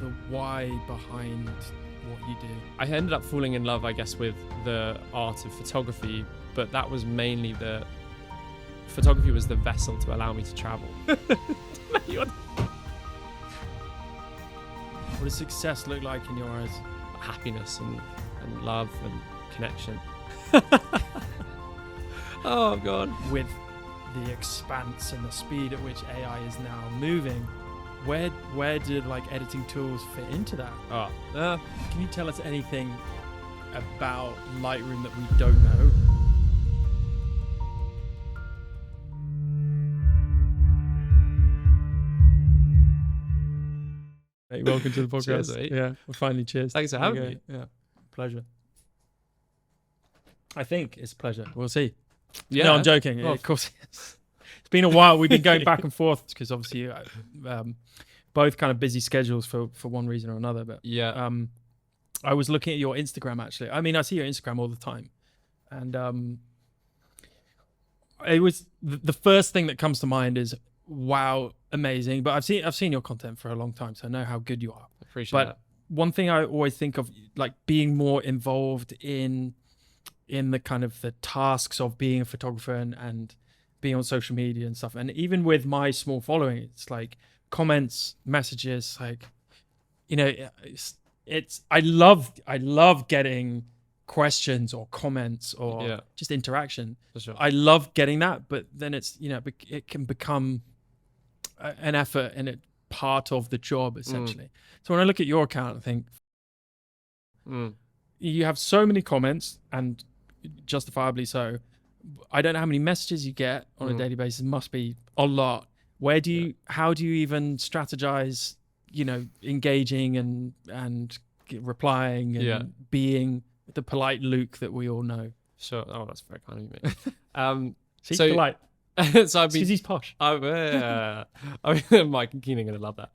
the why behind what you do? I ended up falling in love, I guess, with the art of photography, but that was mainly photography was the vessel to allow me to travel. What does success look like in your eyes? Happiness and love and connection. Oh God. With the expanse and the speed at which AI is now moving, where did like editing tools fit into that? Can you tell us anything about Lightroom that we don't know? Hey, welcome to the podcast. Cheers, mate. Yeah, we're finally cheers. Thanks for having me. Yeah, pleasure. I think it's a pleasure. We'll see. Yeah. No, I'm joking. Well, of course. It's been a while. We've been going back and forth because obviously both kind of busy schedules for one reason or another. But yeah. I was looking at your Instagram actually. I mean, I see your Instagram all the time, and it was the first thing that comes to mind is wow, amazing. But I've seen your content for a long time, so I know how good you are. Appreciate that. One thing I always think of, like being more involved in the kind of the tasks of being a photographer and being on social media and stuff. And even with my small following, it's like comments, messages, like, you know, I love getting questions or comments or just interaction. For sure. I love getting that, but then it's, you know, it can become an effort and it part of the job essentially. So when I look at your account, I think you have so many comments, and justifiably so. I don't know how many messages you get on a daily basis. It must be a lot. How do you even strategize, you know, engaging and replying and being the polite Luke that we all know? Sure. Oh, that's very kind of you, mate. He's polite. So I've been, because he's posh. Mike and Keenan gonna love that.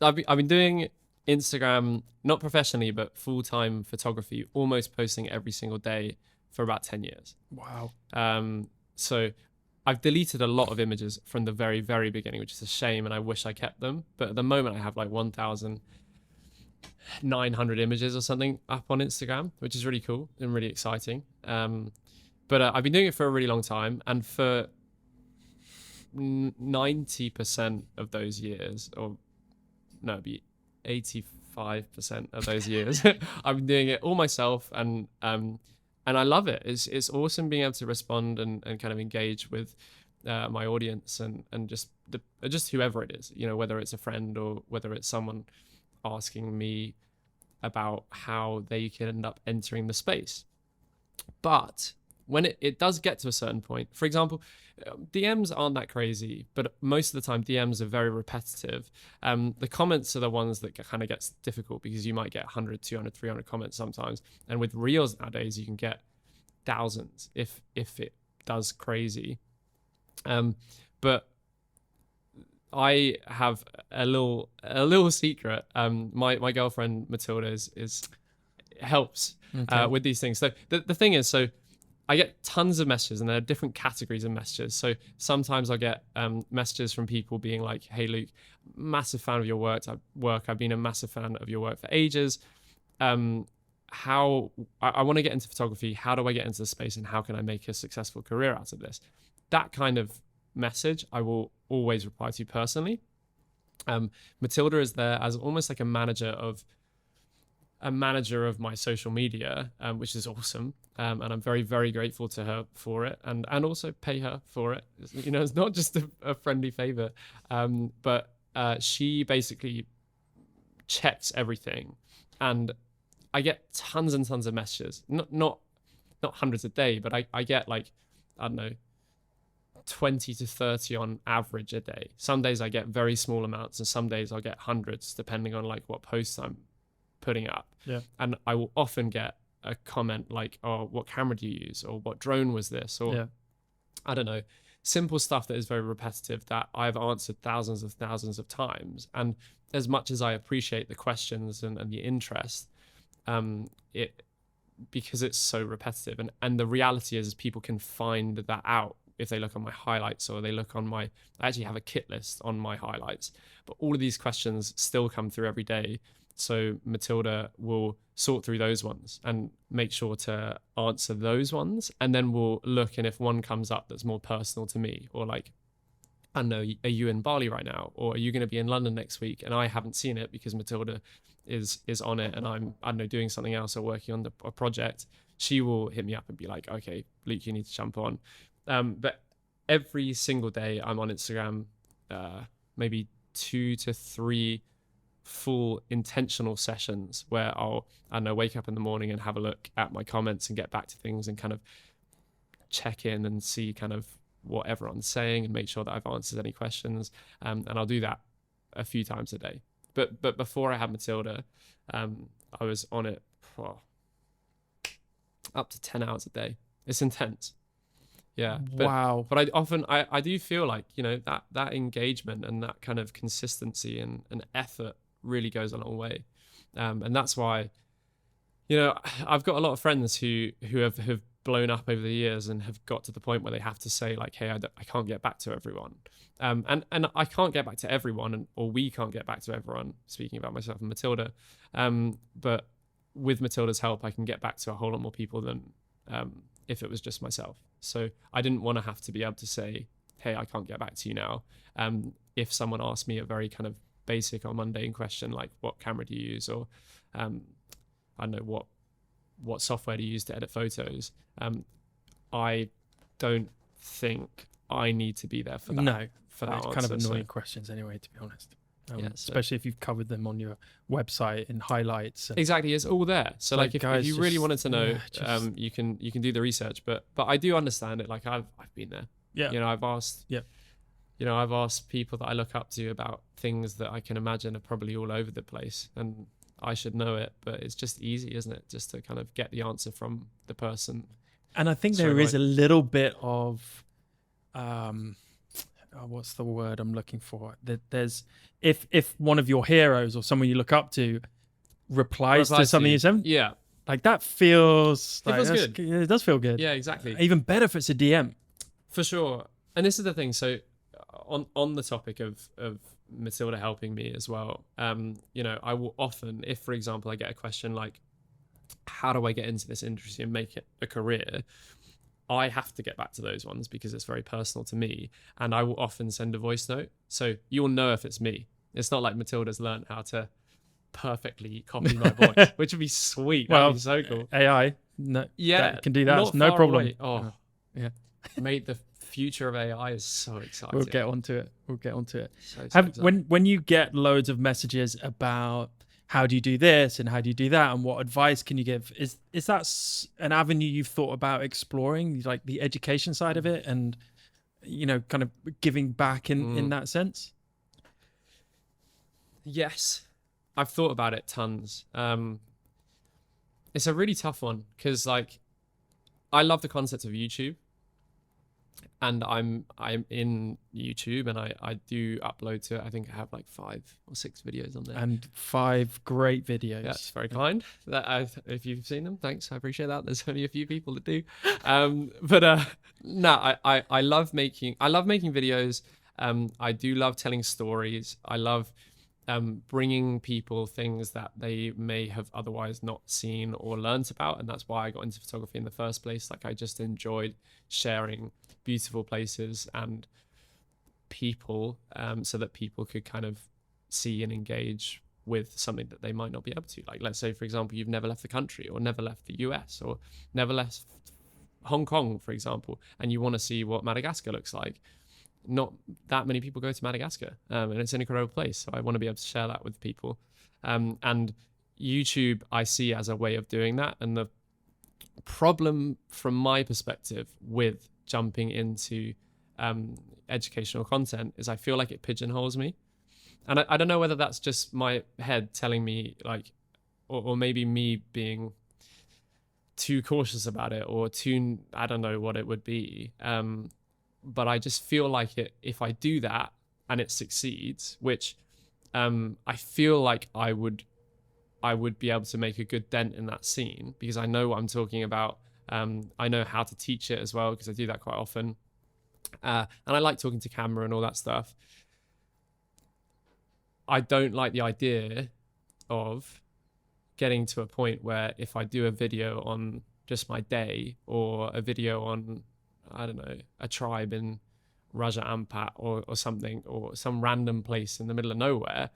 I've been doing Instagram, not professionally, but full-time photography, almost posting every single day for about 10 years. Wow. So I've deleted a lot of images from the very, very beginning, which is a shame, and I wish I kept them. But at the moment, I have like 1,900 images or something up on Instagram, which is really cool and really exciting. But I've been doing it for a really long time, and for 90% of those years, or no, it'd be 85% of those years, I've been doing it all myself, and I love it. It's awesome being able to respond and kind of engage with my audience and just whoever it is, you know, whether it's a friend or whether it's someone asking me about how they can end up entering the space. But when it does get to a certain point, for example, DMs aren't that crazy, but most of the time DMs are very repetitive. The comments are the ones that kind of gets difficult, because you might get 100, 200, 300 comments sometimes. And with Reels nowadays, you can get thousands if it does crazy. But I have a little secret. My girlfriend Matilda helps with these things. So the thing is, so I get tons of messages, and there are different categories of messages. So sometimes I get messages from people being like, "Hey Luke, massive fan of your work. I've been a massive fan of your work for ages. How I want to get into photography. How do I get into the space, and how can I make a successful career out of this?" That kind of message I will always reply to personally. Matilda is there as almost like a manager of my social media, which is awesome. And I'm very, very grateful to her for it, and also pay her for it. You know, it's not just a friendly favor, but she basically checks everything, and I get tons and tons of messages, not hundreds a day, but I get like, I don't know, 20 to 30 on average a day. Some days I get very small amounts, and some days I'll get hundreds, depending on like what posts I'm putting up. And I will often get a comment like, "Oh, what camera do you use?" or "What drone was this?" or I don't know, simple stuff that is very repetitive that I've answered thousands of times. And as much as I appreciate the questions and the interest, because it's so repetitive, and the reality is people can find that out if they look on my highlights, or they look on my, I actually have a kit list on my highlights, but all of these questions still come through every day. So Matilda will sort through those ones and make sure to answer those ones. And then we'll look, and if one comes up that's more personal to me, or like, I don't know, are you in Bali right now? Or are you going to be in London next week? And I haven't seen it because Matilda is on it, and I'm, I don't know, doing something else or working on a project. She will hit me up and be like, okay, Luke, you need to jump on. But every single day I'm on Instagram, maybe 2 to 3 full intentional sessions where I'll, I don't know, wake up in the morning and have a look at my comments and get back to things and kind of check in and see kind of what everyone's saying and make sure that I've answered any questions. And I'll do that a few times a day. But before I had Matilda, I was on it up to 10 hours a day. It's intense. Yeah. Wow. But I do feel like, you know, that engagement and that kind of consistency and effort really goes a long way. And that's why, you know, I've got a lot of friends who have blown up over the years and have got to the point where they have to say like, hey, I can't get back to everyone. And I can't get back to everyone, or we can't get back to everyone, speaking about myself and Matilda. But with Matilda's help, I can get back to a whole lot more people than if it was just myself. So I didn't want to have to be able to say, hey, I can't get back to you now. If someone asked me a very kind of basic or mundane question, like what camera do you use, or I don't know, what software do you use to edit photos, I don't think I need to be there for that. No, for that it's kind of annoying questions anyway, to be honest. Especially if you've covered them on your website in highlights. Exactly, it's all there. So like if you really wanted to know, you can do the research. But I do understand it. Like I've been there. Yeah. You know, I've asked. Yeah. You know, I've asked people that I look up to about things that I can imagine are probably all over the place, and I should know it, but it's just easy, isn't it? Just to kind of get the answer from the person. And I think there is a little bit of, what's the word I'm looking for? That there's, if one of your heroes or someone you look up to replies to something you sent, yeah, like that feels like, good. It does feel good. Yeah, exactly. Even better if it's a DM. For sure. And this is the thing. So on the topic of Matilda helping me as well, you know, I will often, if for example I get a question like, how do I get into this industry and make it a career, I have to get back to those ones because it's very personal to me, and I will often send a voice note, so you'll know if it's me. It's not like Matilda's learned how to perfectly copy my voice, which would be sweet. That'd be so cool. AI, can do that. It's no problem. Away. Oh yeah, mate, the future of AI is so exciting. We'll get onto it. So when you get loads of messages about how do you do this and how do you do that and what advice can you give, is that an avenue you've thought about exploring, like the education side of it, and you know, kind of giving back in that sense? Yes, I've thought about it tons. It's a really tough one because like I love the concept of YouTube. And I'm in YouTube, and I do upload to it. I think I have like 5 or 6 videos on there. And 5 great videos. That's very kind. If you've seen them, thanks. I appreciate that. There's only a few people that do. No, I love making videos. I do love telling stories. I love bringing people things that they may have otherwise not seen or learnt about, and that's why I got into photography in the first place. Like I just enjoyed sharing beautiful places and people, so that people could kind of see and engage with something that they might not be able to. Like let's say for example you've never left the country, or never left the US, or never left Hong Kong for example, and you want to see what Madagascar looks like. Not that many people go to Madagascar, and it's an incredible place, so I want to be able to share that with people. And YouTube I see as a way of doing that. And the problem from my perspective with jumping into educational content is I feel like it pigeonholes me, and I don't know whether that's just my head telling me like, or maybe me being too cautious about it, or too, I don't know what it would be. But I just feel like if I do that and it succeeds, which I feel like I would be able to make a good dent in that scene, because I know what I'm talking about. I know how to teach it as well, because I do that quite often. And I like talking to camera and all that stuff. I don't like the idea of getting to a point where if I do a video on just my day, or a video on, I don't know, a tribe in Raja Ampat or something, or some random place in the middle of nowhere,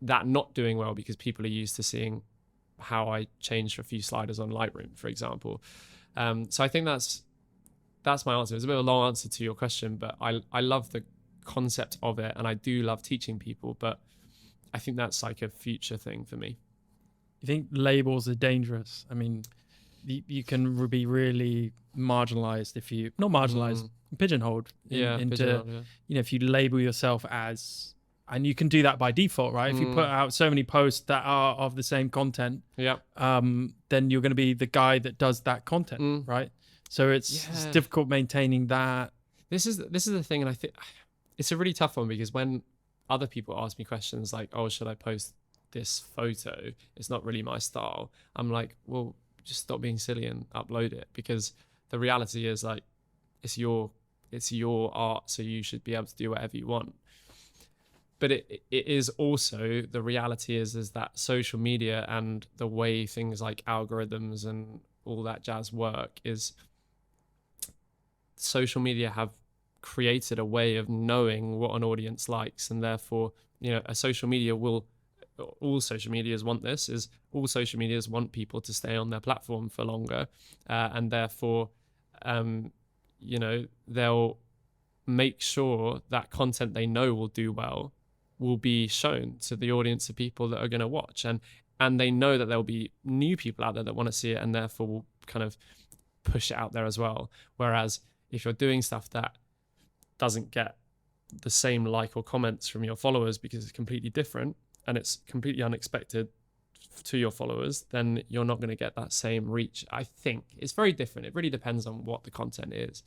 that not doing well because people are used to seeing how I changed a few sliders on Lightroom, for example. So I think that's my answer. It's a bit of a long answer to your question, but I love the concept of it, and I do love teaching people, but I think that's like a future thing for me. You think labels are dangerous? I mean, you can be really marginalized if you, not marginalized, pigeonholed into, pigeonholed, yeah. you know, if you label yourself as, and you can do that by default, right? If you put out so many posts that are of the same content, then you're going to be the guy that does that content, right? So it's difficult maintaining that. This is the thing, and I think it's a really tough one, because when other people ask me questions like, "Oh, should I post this photo? It's not really my style." I'm like, well, just stop being silly and upload it, because the reality is, like, it's your art, so you should be able to do whatever you want. But it is also, the reality is that social media and the way things like algorithms and all that jazz work is, social media have created a way of knowing what an audience likes, and therefore, you know, all social medias want this, is all social medias want people to stay on their platform for longer, and therefore, you know, they'll make sure that content they know will do well will be shown to the audience of people that are going to watch, and they know that there'll be new people out there that want to see it, and therefore will kind of push it out there as well. Whereas if you're doing stuff that doesn't get the same like or comments from your followers because it's completely different and it's completely unexpected to your followers, then you're not going to get that same reach. I think it's very different. It really depends on what the content is.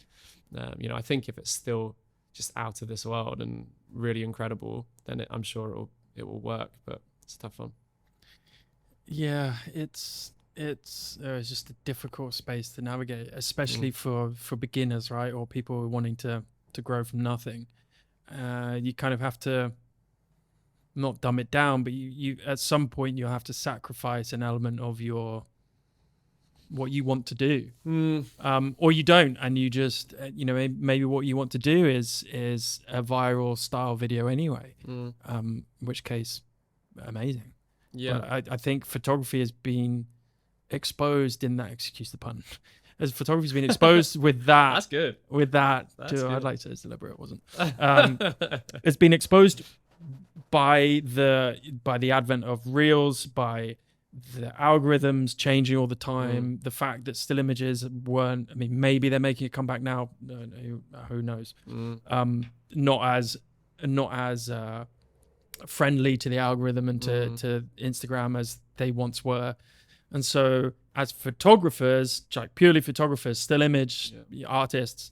You know, I think if it's still just out of this world and really incredible, then I'm sure it will work, but it's a tough one. Yeah, it's just a difficult space to navigate, especially for beginners, right? Or people wanting to grow from nothing. You kind of have to not dumb it down, but you at some point you'll have to sacrifice an element of what you want to do, or you don't, and you just you know, maybe what you want to do is a viral style video anyway, in which case, amazing. But I think photography has been exposed in that, excuse the pun, as photography's been exposed with that. That's good. With that, Good. I'd like to say it's deliberate. It wasn't. It's been exposed by the advent of reels, by the algorithms changing all the time, the fact that still images weren't, I mean, maybe they're making a comeback now, who knows, not as friendly to the algorithm and to Instagram as they once were. And so as photographers, like purely photographers, still image artists,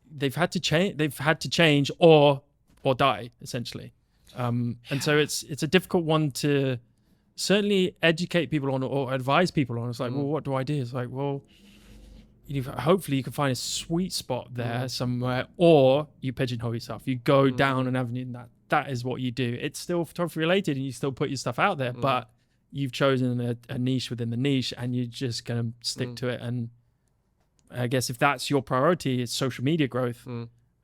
they've had to change or die, essentially. And so it's a difficult one to certainly educate people on or advise people on. It's like, well, what do I do? It's like, well, hopefully you can find a sweet spot there somewhere, or you pigeonhole yourself. You go down an avenue, and that is what you do. It's still photography related, and you still put your stuff out there, but you've chosen a niche within the niche, and you're just going to stick to it. And I guess if that's your priority, it's social media growth,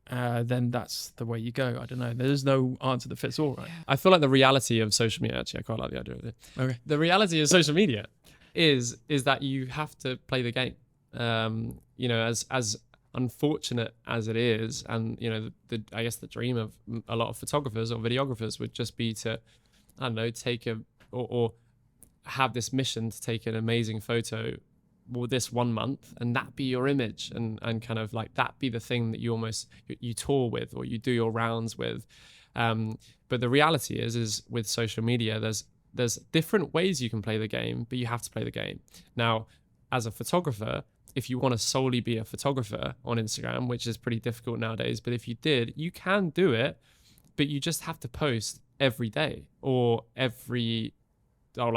then that's the way you go. I don't know. There's no answer that fits all, right? I feel like the reality of social media, actually, I quite like the idea of it. Okay. The reality of social media is that you have to play the game. You know, as unfortunate as it is, and you know, I guess the dream of a lot of photographers or videographers would just be to, I don't know, take or have this mission to take an amazing photo this 1 month, and that be your image, and kind of like that be the thing that you tour with or you do your rounds with. But the reality is with social media, there's different ways you can play the game, but you have to play the game. Now, as a photographer, if you want to solely be a photographer on Instagram, which is pretty difficult nowadays, but if you did, you can do it, but you just have to post every day or every 12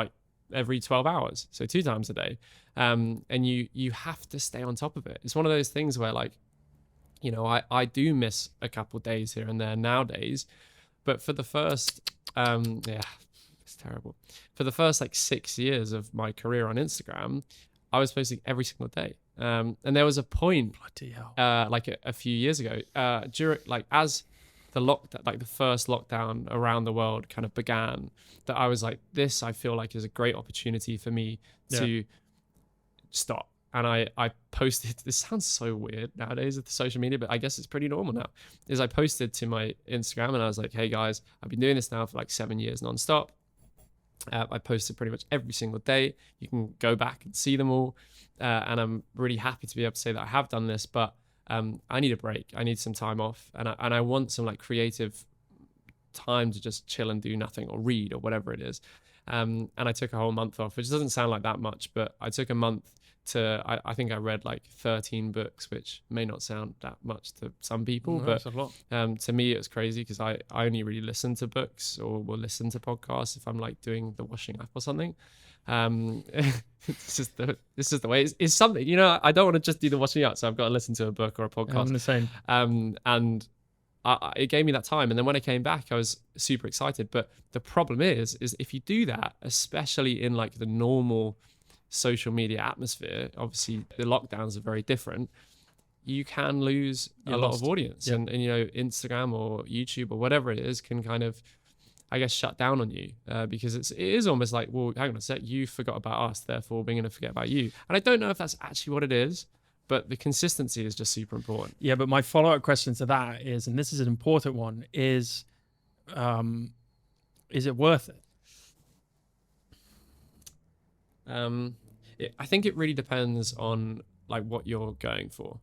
hours, so 2 times a day, and you have to stay on top of it. It's one of those things where, like, you know, I do miss a couple days here and there nowadays, but for the first, yeah, it's terrible. For the first like 6 years of my career on Instagram, I was posting every single day. And there was a point, Bloody hell. like a few years ago, during like as the lockdown, like the first lockdown around the world kind of began, that I was like, this I feel like is a great opportunity for me to stop. And I posted, this sounds so weird nowadays with the social media, but I guess it's pretty normal now, is I posted to my Instagram and I was like, hey guys, I've been doing this now for like 7 years nonstop. I posted pretty much every single day. You can go back and see them all. And I'm really happy to be able to say that I have done this, but I need a break. I need some time off. And I want some like creative time to just chill and do nothing or read or whatever it is. And I took a whole month off, which doesn't sound like that much, but I took a month to, I think I read like 13 books, which may not sound that much to some people, but That's a lot. to me it was crazy because I only really listen to books or will listen to podcasts if I'm like doing the washing up or something. It's just the way it's something, you know, I don't want to just do the washing up, so I've got to listen to a book or a podcast. I'm the same. And it gave me that time, and then when I came back I was super excited. But the problem is if you do that, especially in like the normal social media atmosphere, obviously the lockdowns are very different, you can lose a lot of audience. And you know, Instagram or YouTube or whatever it is can kind of, I guess, shut down on you because it is almost like, well, hang on a sec, you forgot about us, therefore we're going to forget about you. And I don't know if that's actually what it is, but the consistency is just super important. Yeah, but my follow-up question to that is, and this is an important one, is it worth it? I think it really depends on like what you're going for,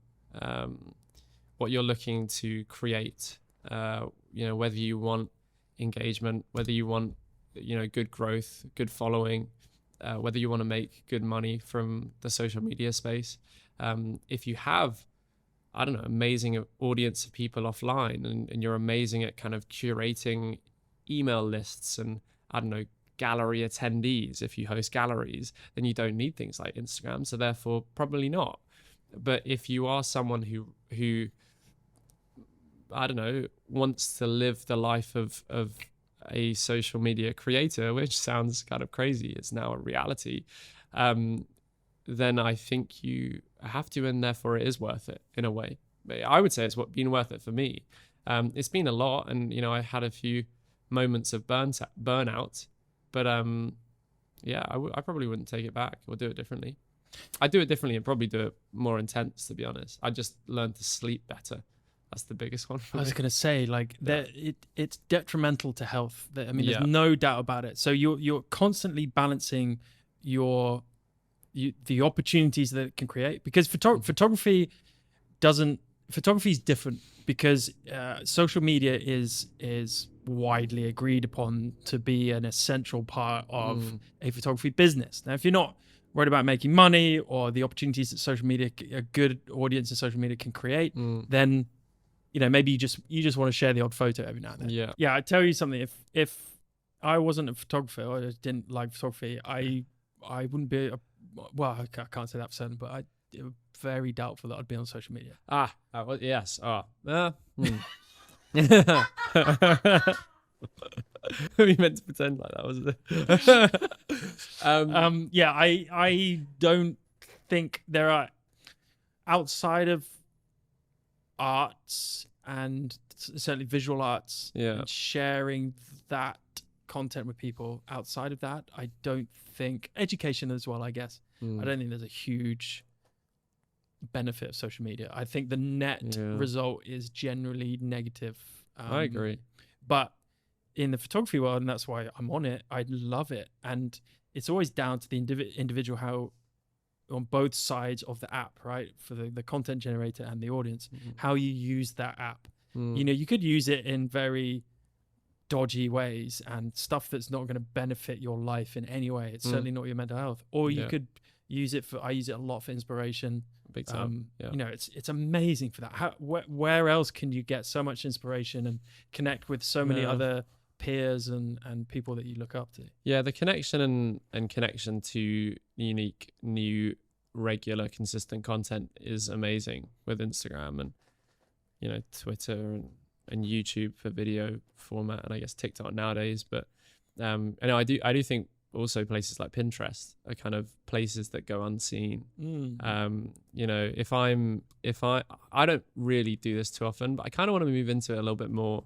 what you're looking to create. You know, whether you want engagement, whether you want, you know, good growth, good following, whether you want to make good money from the social media space. If you have, I don't know, amazing audience of people offline, and you're amazing at kind of curating email lists and, I don't know, gallery attendees, if you host galleries, then you don't need things like Instagram, so therefore probably not. But if you are someone who I don't know, wants to live the life of a social media creator, which sounds kind of crazy, it's now a reality, then I think you have to, and therefore it is worth it in a way. I would say it's been worth it for me. It's been a lot, and you know, I had a few moments of burnout, but yeah, I probably wouldn't take it back or do it differently. I'd do it differently and probably do it more intense, to be honest. I just learned to sleep better. That's the biggest one for I was me. going to say, like, it's detrimental to health. I mean, there's no doubt about it. So you're constantly balancing the opportunities that it can create, because photography is different, because social media is widely agreed upon to be an essential part of a photography business. Now, if you're not worried about making money or the opportunities that social media, a good audience in social media can create, then, you know, maybe you just want to share the odd photo every now and then. Yeah, I tell you something. If I wasn't a photographer or I didn't like photography, I wouldn't be. Well, I can't say that for certain, but it's very doubtful that I'd be on social media. Well, yes. We meant to pretend like that, wasn't it? Yeah, I don't think there are, outside of arts and certainly visual arts, and sharing that content with people. Outside of that, I don't think, education as well, I guess, I don't think there's a huge benefit of social media. I think the net result is generally negative. I agree. But in the photography world, and that's why I'm on it, I love it. And it's always down to the individual, how on both sides of the app, right? For the content generator and the audience, how you use that app. You know, you could use it in very dodgy ways and stuff that's not going to benefit your life in any way. It's certainly not your mental health. Or you could use it I use it a lot for inspiration. Big time. You know, it's amazing for that. Where else can you get so much inspiration and connect with so many other peers and people that you look up to? Yeah, the connection and connection to unique, new, regular, consistent content is amazing with Instagram. And Twitter and YouTube for video format, and I guess TikTok nowadays. But and I do think also places like Pinterest are kind of places that go unseen. If I don't really do this too often, but I kind of want to move into it a little bit more.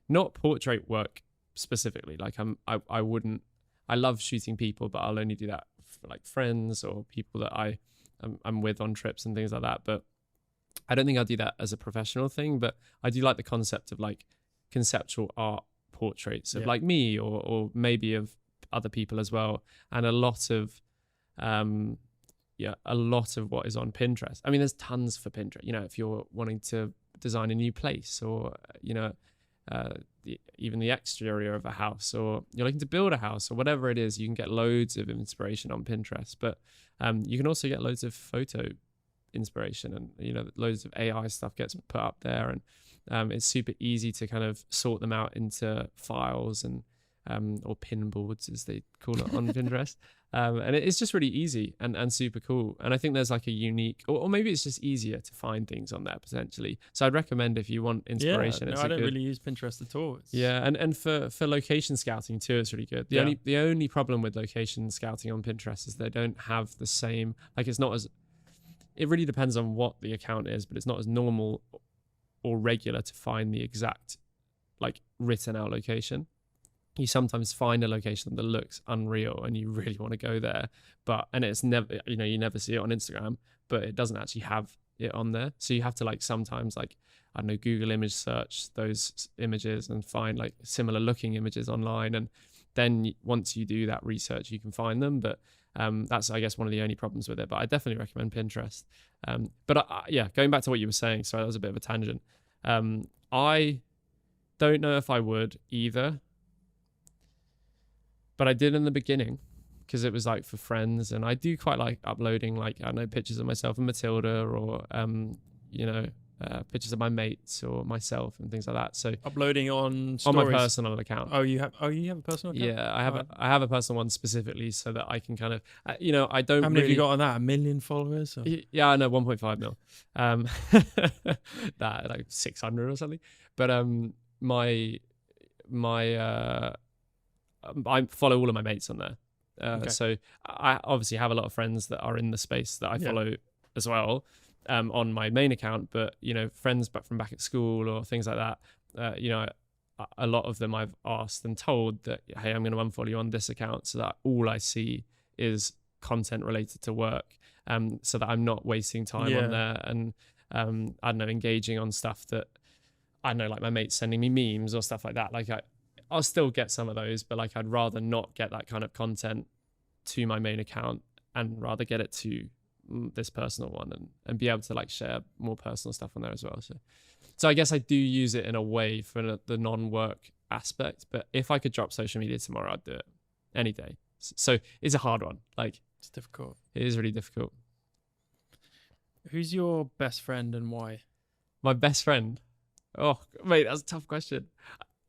Not portrait work specifically. Like I love shooting people, but I'll only do that for like friends or people that I'm with on trips and things like that. But I don't think I'll do that as a professional thing, but I do like the concept of like conceptual art portraits of like me or maybe of other people as well. And a lot of what is on Pinterest. I mean, there's tons for Pinterest, if you're wanting to design a new place or, even the exterior of a house, or you're looking to build a house or whatever it is, you can get loads of inspiration on Pinterest. But you can also get loads of photo inspiration, and loads of AI stuff gets put up there, and it's super easy to kind of sort them out into files and or pin boards as they call it on Pinterest, and it's just really easy and super cool. And I think there's like a unique, or maybe it's just easier to find things on there potentially. So I'd recommend if you want inspiration. I don't really use Pinterest at all. And for location scouting too, it's really good. The only problem with location scouting on Pinterest is they don't have the same, like it's not as, it really depends on what the account is, but it's not as normal or regular to find the exact like written out location. You sometimes find a location that looks unreal and you really want to go there, and it's never, you never see it on Instagram, but it doesn't actually have it on there. So you have to like sometimes like, I don't know, Google image search those images and find like similar looking images online. And then once you do that research, you can find them. But that's, I guess, one of the only problems with it. But I definitely recommend Pinterest. But going back to what you were saying, sorry, that was a bit of a tangent. I don't know if I would either, but I did in the beginning because it was like for friends, and I do quite like uploading, like, I don't know, pictures of myself and Matilda, or pictures of my mates or myself and things like that. So uploading on stories. On my personal account. You have a personal account? Yeah, I have a personal one specifically so that I can kind of, I don't. How many have you got on that? 1 million followers? Or? Yeah, I know, 1.5 mil. That like 600 or something. But I follow all of my mates on there. Okay. So I obviously have a lot of friends that are in the space that I follow as well, on my main account, but friends from back at school or things like that, a lot of them I've asked and told that, hey, I'm going to unfollow you on this account so that all I see is content related to work, so that I'm not wasting time on there, and I don't know, engaging on stuff that I know, like my mates sending me memes or stuff like that. Like I'll still get some of those, but like I'd rather not get that kind of content to my main account and rather get it to this personal one, and be able to like share more personal stuff on there as well. So I guess I do use it in a way for the non-work aspect, but if I could drop social media tomorrow, I'd do it any day. So it's a hard one. Like, it's difficult. It is really difficult. Who's your best friend and why? My best friend? Oh, mate, that's a tough question.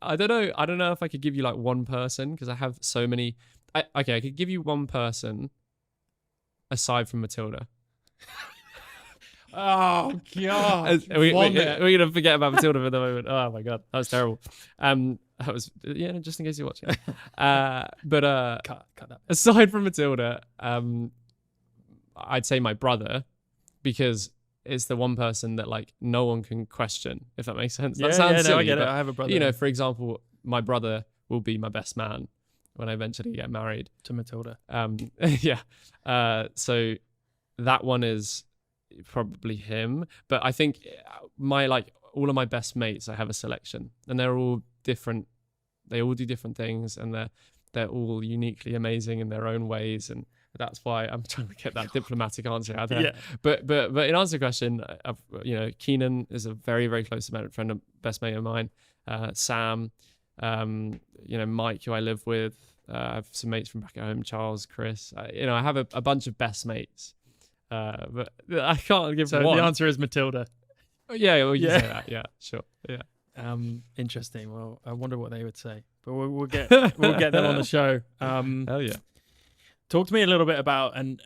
I don't know if I could give you like one person, because I have so many. I could give you one person aside from Matilda. Oh God! We're gonna forget about Matilda for the moment. Oh my God, that was terrible. That was, just in case you're watching. But cut that. Aside from Matilda, I'd say my brother, because it's the one person that like no one can question, if that makes sense. That sounds silly, I get it. I have a brother. For example, my brother will be my best man when I eventually get married to Matilda. So that one is probably him. But I think all of my best mates, I have a selection, and they're all different. They all do different things, and they're all uniquely amazing in their own ways. And that's why I'm trying to get that diplomatic answer out there. But in answer to the question, Keenan is a very, very close friend, best mate of mine. Sam, Mike, who I live with. I have some mates from back at home, Charles, Chris. I have a bunch of best mates. But I can't give one. So the answer is Matilda. Yeah, well, you say that. Yeah, sure. Yeah. Interesting. Well, I wonder what they would say, but we'll get them on the show. Hell yeah. Talk to me a little bit about, and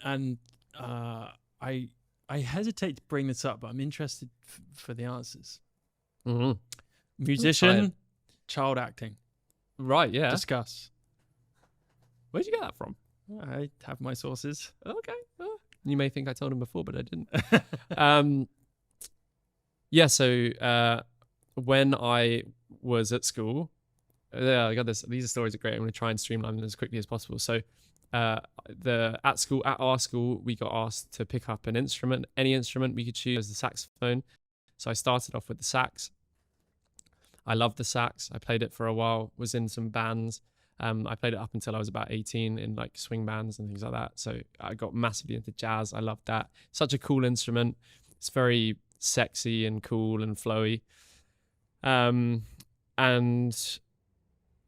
I I hesitate to bring this up, but I'm interested for the answers. Mm-hmm. Musician, child acting. Right, yeah. Discuss. Where'd you get that from? I have my sources. Okay. You may think I told him before, but I didn't. Yeah, so when I was at school, I got this. These stories are great. I'm going to try and streamline them as quickly as possible. So at our school, we got asked to pick up an instrument, any instrument we could choose, the saxophone. So I started off with the sax. I loved the sax. I played it for a while, was in some bands. I played it up until I was about 18 in like swing bands and things like that. So I got massively into jazz. I loved that. Such a cool instrument. It's very sexy and cool and flowy. And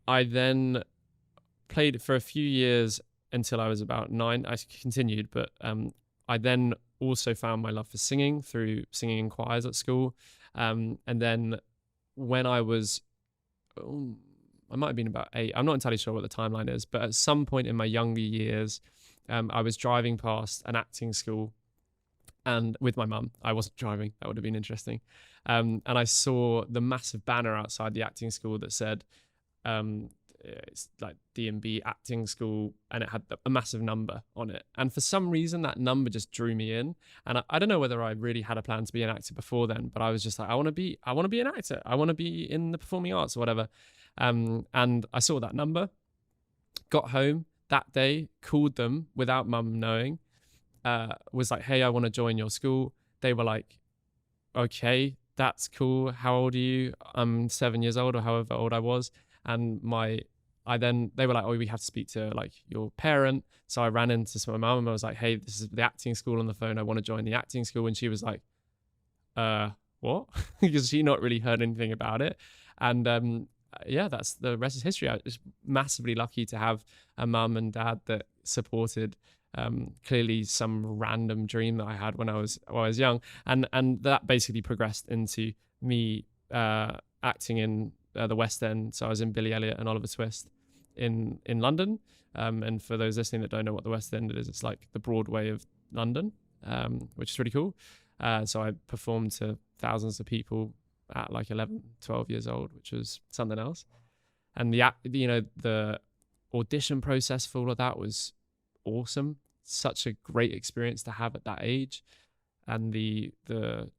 I then played it for a few years until I was about 9. I continued, but I then also found my love for singing through singing in choirs at school. And then when I was, I might have been about 8. I'm not entirely sure what the timeline is, but at some point in my younger years, I was driving past an acting school, and with my mum. I wasn't driving. That would have been interesting. And I saw the massive banner outside the acting school that said, it's like D&B acting school, and it had a massive number on it. And for some reason, that number just drew me in. And I don't know whether I really had a plan to be an actor before then, but I was just like, I want to be an actor. I want to be in the performing arts or whatever. And I saw that number, got home that day, called them without mum knowing, was like, hey, I want to join your school. They were like, okay, that's cool. How old are you? I'm 7 years old, or however old I was. And they were like, oh, we have to speak to like your parent. So I ran into my mum and I was like, hey, this is the acting school on the phone. I want to join the acting school. And she was like, what? Because she not really heard anything about it. And yeah, that's the rest is history. I was massively lucky to have a mum and dad that supported clearly some random dream that I had when I was young. And that basically progressed into me acting in the West End. So I was in Billy Elliot and Oliver Twist in London. And for those listening that don't know what the West End is, it's like the Broadway of London, which is really cool. So I performed to thousands of people at like 11, 12 years old, which was something else. And the audition process for all of that was awesome. Such a great experience to have at that age. And the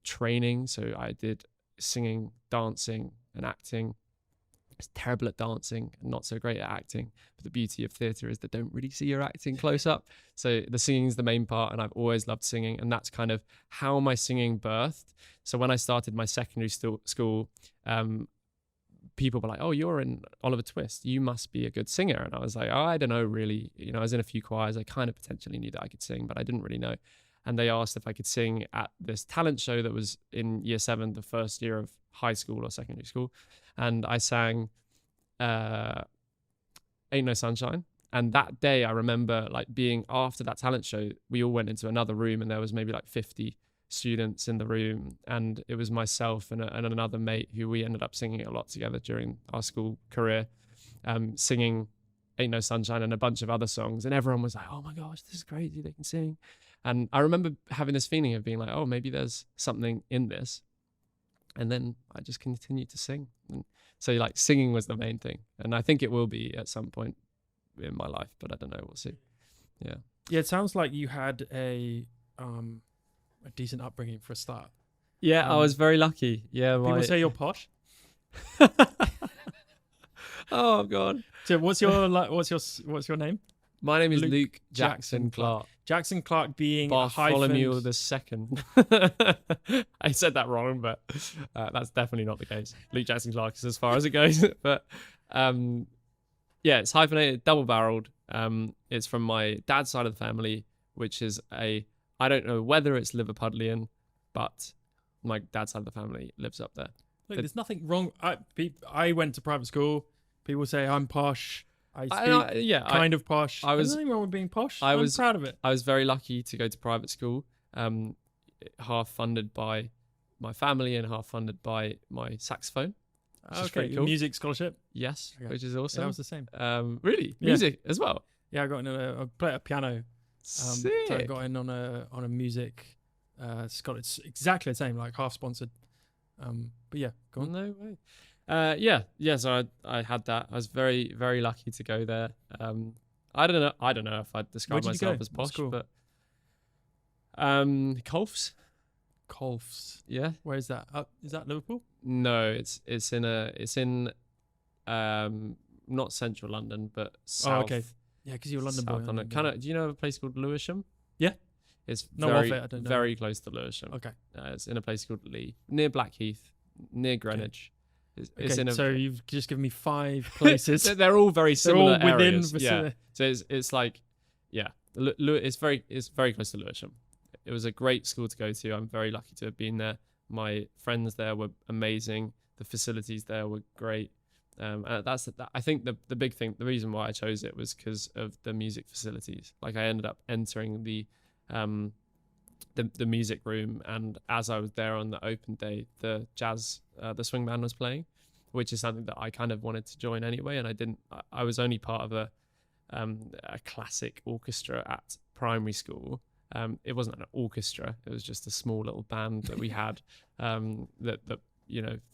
training, so I did singing, dancing and acting. I was terrible at dancing and not so great at acting, but the beauty of theatre is they don't really see your acting close up. So the singing is the main part, and I've always loved singing, and that's kind of how my singing birthed. So when I started my secondary school, people were like, oh, you're in Oliver Twist, you must be a good singer. And I was like, oh, I don't know really. I was in a few choirs. I kind of potentially knew that I could sing, but I didn't really know. And they asked if I could sing at this talent show that was in year 7, the first year of high school or secondary school. And I sang Ain't No Sunshine. And that day I remember like being after that talent show, we all went into another room and there was maybe like 50 students in the room. And it was myself and another mate who we ended up singing a lot together during our school career, singing Ain't No Sunshine and a bunch of other songs. And everyone was like, oh my gosh, this is crazy. They can sing. And I remember having this feeling of being like, oh, maybe there's something in this. And then I just continued to sing. And so like singing was the main thing. And I think it will be at some point in my life, but I don't know. We'll see. Yeah. Yeah. It sounds like you had a decent upbringing for a start. Yeah. I was very lucky. Yeah. People say you're posh. Oh God. So what's your name? My name is Luke Jackson Clark. Jackson Clark being Bartholomew II. I said that wrong, but that's definitely not the case. Luke Jackson Clark is as far as it goes. But yeah, it's hyphenated, double-barreled. It's from my dad's side of the family, which is I don't know whether it's Liverpudlian, but my dad's side of the family lives up there. Look, there's nothing wrong. I went to private school. People say I'm posh. I speak kind of posh. There's nothing wrong with being posh. I'm proud of it. I was very lucky to go to private school, half funded by my family and half funded by my saxophone. Okay, cool. Music scholarship. Yes, okay. Which is awesome. Yeah, that was the same. Really, music as well. Yeah, I got in I play a piano. So I got in on a music It's exactly the same, like half sponsored. But yeah, go on. No way. So I had that. I was very, very lucky to go there. I don't know if I'd Where describe did you go? myself as What posh, school? but Colfs. Colfs. Yeah. Where is that? Is that Liverpool? No, it's in not central London, but south. Oh, okay. Yeah, because you're a London boy. South London. Kind of. Do you know of a place called Lewisham? Yeah. It's No, very, of it, I don't know. very close to Lewisham. Okay. It's in a place called Lee, near Blackheath, near Greenwich. It's in a. So you've just given me 5 places. They're all very similar They're all within areas. vicinity. Yeah. So it's like, yeah, it's very close to Lewisham. It was a great school to go to. I'm very lucky to have been there. My friends there were amazing. The facilities there were great. And I think the big thing, the reason why I chose it was because of the music facilities. Like I ended up entering the music room, and as I was there on the open day, the the swing band was playing, which is something that I kind of wanted to join anyway. And I was only part of a classic orchestra at primary school. It wasn't an orchestra; it was just a small little band that we had. That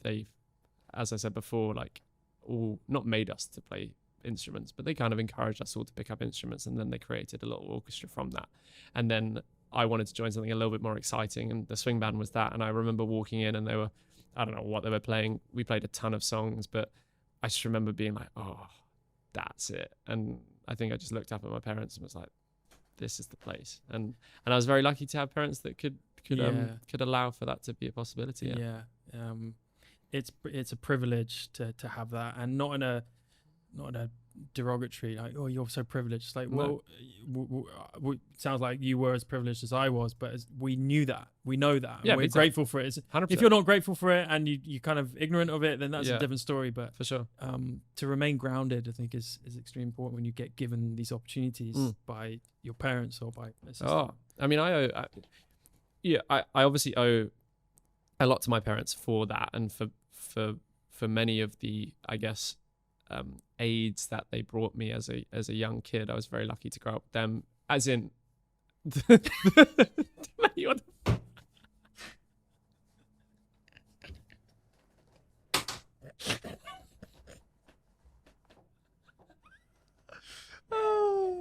they, as I said before, like all not made us to play instruments, but they kind of encouraged us all to pick up instruments, and then they created a little orchestra from that. And then I wanted to join something a little bit more exciting, and the swing band was that. And I remember walking in, and I don't know what they were playing. We played a ton of songs, but I just remember being like, oh, that's it. And I think I just looked up at my parents and was like, this is the place. And I was very lucky to have parents that could allow for that to be a possibility. Yeah. It's a privilege to have that, and not in a derogatory, like, oh, you're so privileged. It's like, well, sounds like you were as privileged as I was, but we know that, and we're grateful for it. 100%. If you're not grateful for it and you kind of ignorant of it, then that's a different story. But for sure, to remain grounded, I think is extremely important when you get given these opportunities by your parents or by a system. Oh, I mean, I obviously owe a lot to my parents for that, and for many of the, I guess, aids that they brought me as a young kid. I was very lucky to grow up with them, as in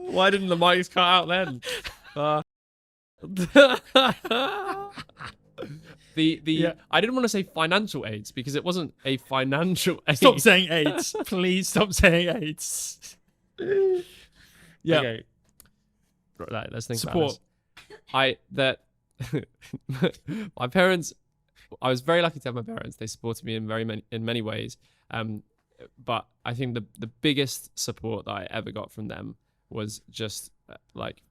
why didn't the mics cut out then? I didn't want to say financial aids because it wasn't a financial aid. Stop saying AIDS. Please stop saying AIDS. Yeah. Okay. Right, let's think Support. about this. My parents, I was very lucky to have my parents. They supported me in many ways. But I think the biggest support that I ever got from them was just like,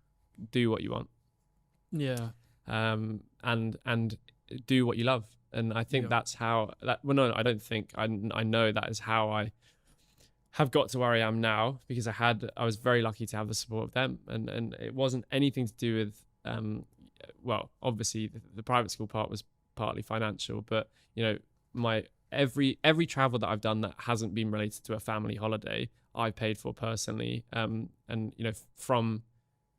do what you want. Yeah. And do what you love. And I think that's how that. Well, no, I don't think. I know that is how I have got to where I am now, because I was very lucky to have the support of them, and it wasn't anything to do with. Well, obviously the private school part was partly financial, but my every travel that I've done that hasn't been related to a family holiday, I paid for personally. And from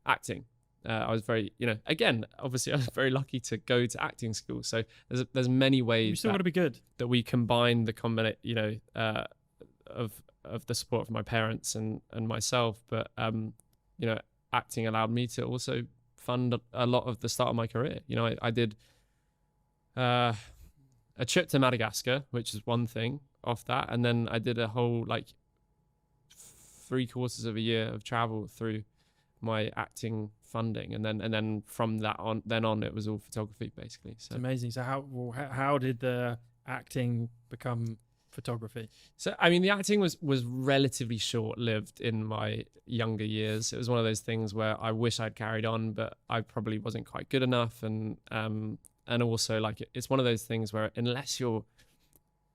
acting. I was very, again, obviously I was very lucky to go to acting school. So there's many ways You still got to be good. that we combine the combination, of the support from my parents and myself. But, acting allowed me to also fund a lot of the start of my career. I did a trip to Madagascar, which is one thing off that. And then I did a whole 3/4 of a year of travel through my acting funding, and then from that on it was all photography basically. So it's amazing. So how did the acting become photography? So I mean, the acting was relatively short-lived in my younger years. It was one of those things where I wish I'd carried on, but I probably wasn't quite good enough, and also it's one of those things where unless you're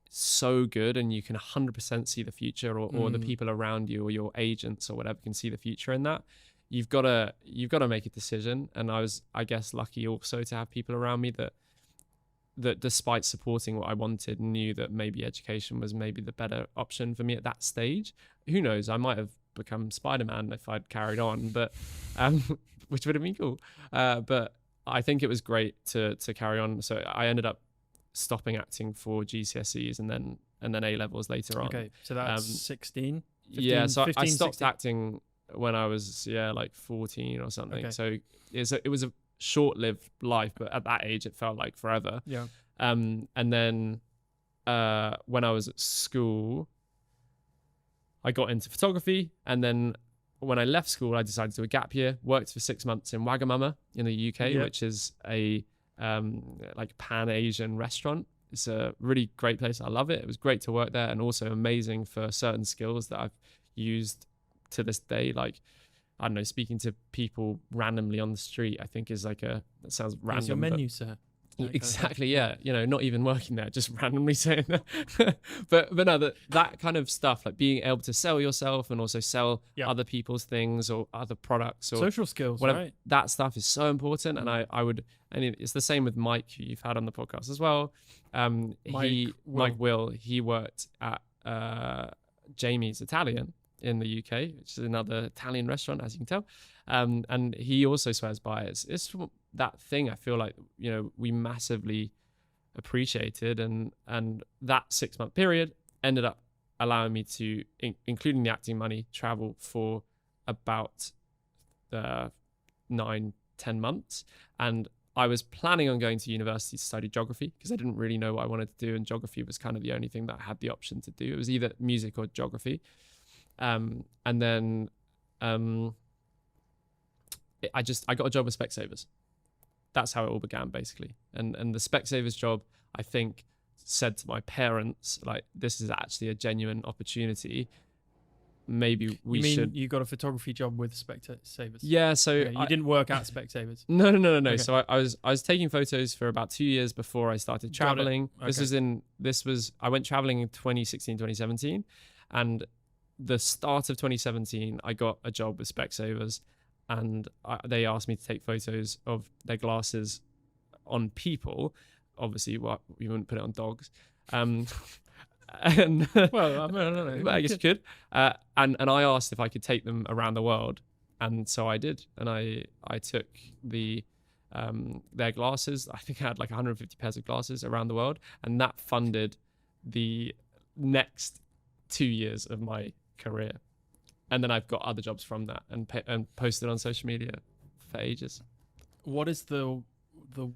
so good and you can 100% see the future, or the people around you or your agents or whatever can see the future in that, you've got to make a decision. And I was, I guess, lucky also to have people around me that despite supporting what I wanted, knew that maybe education was maybe the better option for me at that stage. Who knows, I might have become Spider-Man if I'd carried on, but which would have been cool. But I think it was great to carry on. So I ended up stopping acting for GCSEs and then A levels later on. Okay, so that's 16. 15, Yeah, so 15, I stopped 16. acting when I was like 14 or something. Okay. So it was a short-lived life, but at that age it felt like forever. Yeah. And then when I was at school, I got into photography, and then when I left school, I decided to do a gap year. Worked for 6 months in Wagamama in the UK, Yeah. which is a like Pan-Asian restaurant. It's a really great place. I love it. It was great to work there, and also amazing for certain skills that I've used to this day. Like, I don't know, speaking to people randomly on the street, I think is like that sounds random. Here's your but- menu, sir. Exactly, yeah. You know, not even working there, just randomly saying that. but no, that kind of stuff, like being able to sell yourself and also sell Yeah. other people's things or other products or Social skills, whatever, right? that stuff is so important. And I would, and it's the same with Mike, who you've had on the podcast as well. Mike Will, he worked at Jamie's Italian in the UK, which is another Italian restaurant, as you can tell. And he also swears by it. It's that thing I feel like, you know, we massively appreciated, and that 6 month period ended up allowing me to, including the acting money, travel for about 9-10 months. And I was planning on going to university to study geography because I didn't really know what I wanted to do, and geography was kind of the only thing that I had the option to do. It was either music or geography. And then I got a job with Specsavers. That's how it all began, basically. And the Specsavers job, I think, said to my parents, like, this is actually a genuine opportunity. Maybe we should. You got a photography job with Specsavers? Yeah. So you didn't work at Specsavers? No. Okay. So I was taking photos for about 2 years before I started traveling. Okay. I went traveling in 2016, 2017, and the start of 2017, I got a job with Specsavers, and they asked me to take photos of their glasses on people. Obviously, we wouldn't put it on dogs. And Well, I don't know. I guess you could. And I asked if I could take them around the world, and so I did. And I took their glasses. I think I had like 150 pairs of glasses around the world, and that funded the next 2 years of my career. And then I've got other jobs from that and posted on social media for ages. What is the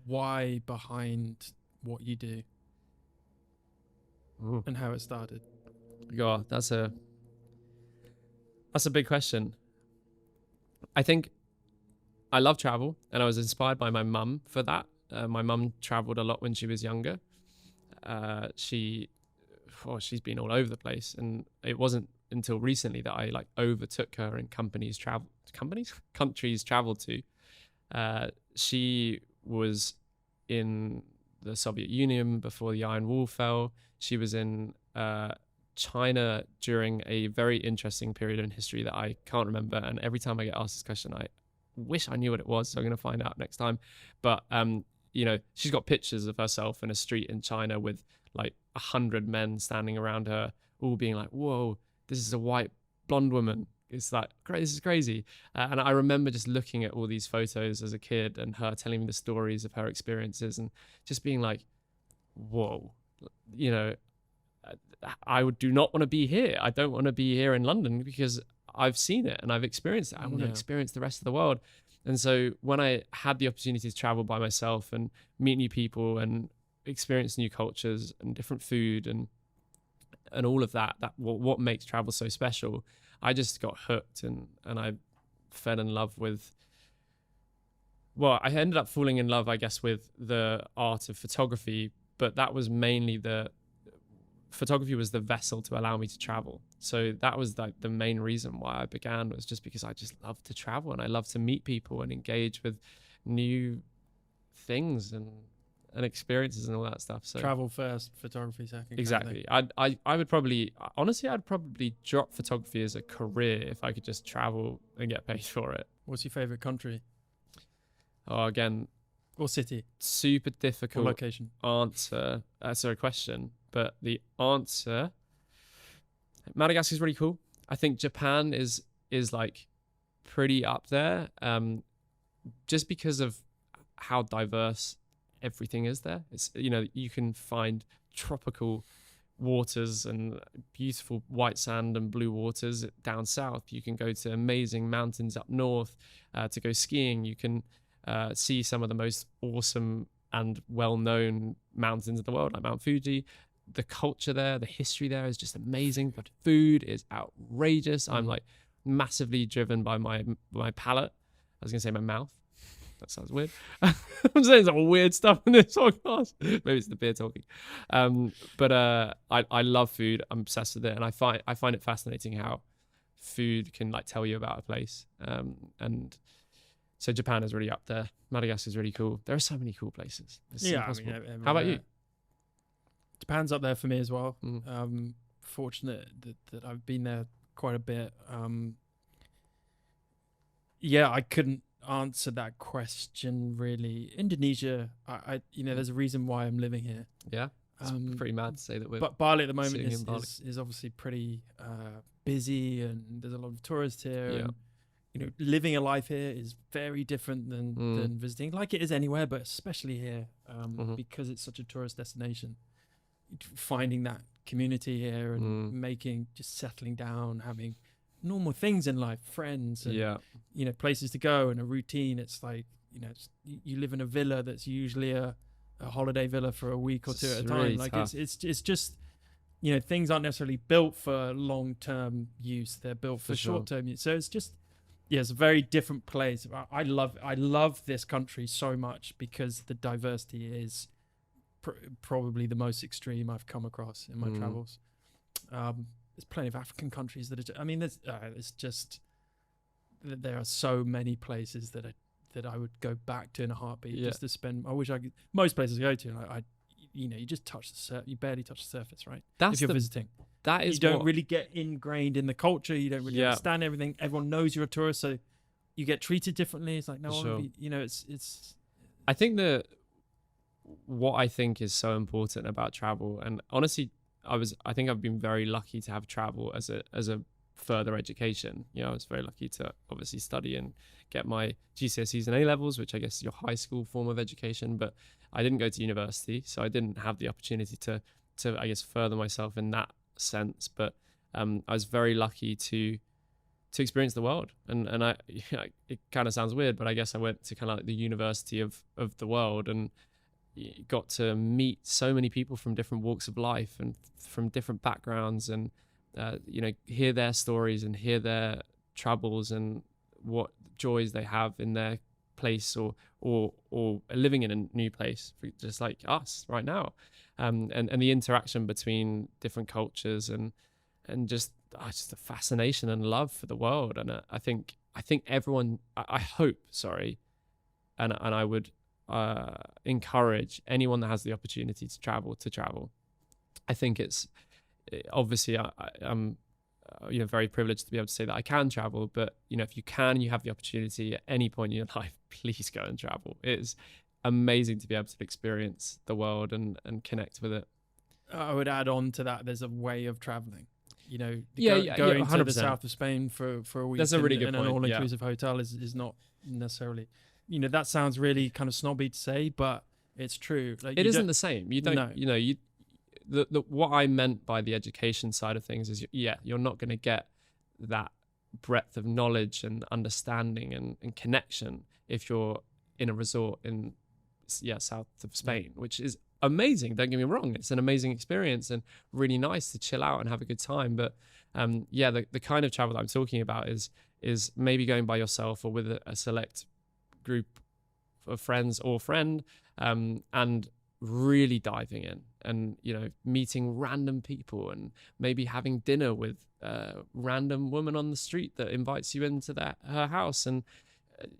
why behind what you do and how it started? God, that's a big question. I think I love travel, and I was inspired by my mum for that. My mum traveled a lot when she was younger. She's been all over the place, and it wasn't until recently that I like overtook her in countries traveled to. She was in the Soviet Union before the Iron Wall fell. She was in China during a very interesting period in history that I can't remember. And every time I get asked this question, I wish I knew what it was. So I'm going to find out next time. But, you know, she's got pictures of herself in a street in China with like 100 men standing around her, all being like, whoa, this is a white blonde woman. It's like, this is crazy. And I remember just looking at all these photos as a kid and her telling me the stories of her experiences and just being like, whoa, you know, I do not want to be here. I don't want to be here in London because I've seen it and I've experienced it. I want to experience the rest of the world. And so when I had the opportunity to travel by myself and meet new people and experience new cultures and different food and all of that what makes travel so special, I just got hooked and I fell in love with, well, I ended up falling in love, I guess, with the art of photography, but that was mainly photography was the vessel to allow me to travel. So that was like the main reason why I began, was just because I just love to travel and I love to meet people and engage with new things and experiences and all that stuff. So travel first, photography second. Exactly. I would probably, honestly, I'd probably drop photography as a career if I could just travel and get paid for it. What's your favorite country Oh, again, or city super or difficult location? answer. Sorry, question. But the answer, Madagascar is really cool. I think Japan is like pretty up there. Just because of how diverse everything is there. It's, you know, you can find tropical waters and beautiful white sand and blue waters down south. You can go to amazing mountains up north to go skiing. You can see some of the most awesome and well-known mountains in the world, like Mount Fuji. The culture there, the history there is just amazing, but food is outrageous. I'm like massively driven by my palate. I was gonna say my mouth. That sounds weird. I'm saying some weird stuff in this podcast. Maybe it's the beer talking. But I love food. I'm obsessed with it, and I find it fascinating how food can like tell you about a place. And so Japan is really up there. Madagascar is really cool. There are so many cool places. It's impossible. I mean, how about you? Japan's up there for me as well. Fortunate that I've been there quite a bit. Yeah, I couldn't answer that question really. Indonesia, I there's a reason why I'm living here. Yeah, it's pretty mad to say that we're. But Bali at the moment is obviously pretty busy, and there's a lot of tourists here. Yeah. And, living a life here is very different than visiting, like it is anywhere, but especially here, because it's such a tourist destination. Finding that community here and settling down, having normal things in life, friends, and places to go and a routine. It's like you live in a villa that's usually a holiday villa for a week or two at a time. Really like tough. it's just things aren't necessarily built for long-term use. They're built for short-term use. So it's just it's a very different place. I love this country so much because the diversity is probably the most extreme I've come across in my travels. There's plenty of African countries that are. I mean, it's just there are so many places that I would go back to in a heartbeat just to spend. I wish I could. Most places I go to, you just touch the surface. You barely touch the surface, right? If you're visiting, that is you don't really get ingrained in the culture. You don't really understand everything. Everyone knows you're a tourist, so you get treated differently. It's like it's. I think what I think is so important about travel, and honestly, I think I've been very lucky to have travel as a further education. I was very lucky to obviously study and get my GCSEs and A levels, which I guess is your high school form of education, but I didn't go to university, so I didn't have the opportunity to I guess further myself in that sense. But I was very lucky to experience the world, and it kind of sounds weird, but I guess I went to kind of like the university of the world and got to meet so many people from different walks of life and from different backgrounds, and hear their stories and hear their troubles and what joys they have in their place or living in a new place, just like us right now, and the interaction between different cultures and just the fascination and love for the world. And I think everyone, I hope, and I would encourage anyone that has the opportunity to travel. I think it's obviously I'm very privileged to be able to say that I can travel, but if you have the opportunity at any point in your life, please go and travel. It is amazing to be able to experience the world and connect with it. I would add on to that, there's a way of traveling. Going 100%. to the south of Spain for a week. That's a really good in point. An all-inclusive hotel is not necessarily. That sounds really kind of snobby to say, but it's true. Like, it isn't the same. You don't. No. What I meant by the education side of things is, you're not going to get that breadth of knowledge and understanding and connection if you're in a resort in south of Spain, which is amazing. Don't get me wrong, it's an amazing experience and really nice to chill out and have a good time. But the kind of travel that I'm talking about is maybe going by yourself or with a select group of friends or friend, and really diving in and meeting random people and maybe having dinner with a random woman on the street that invites you into her house and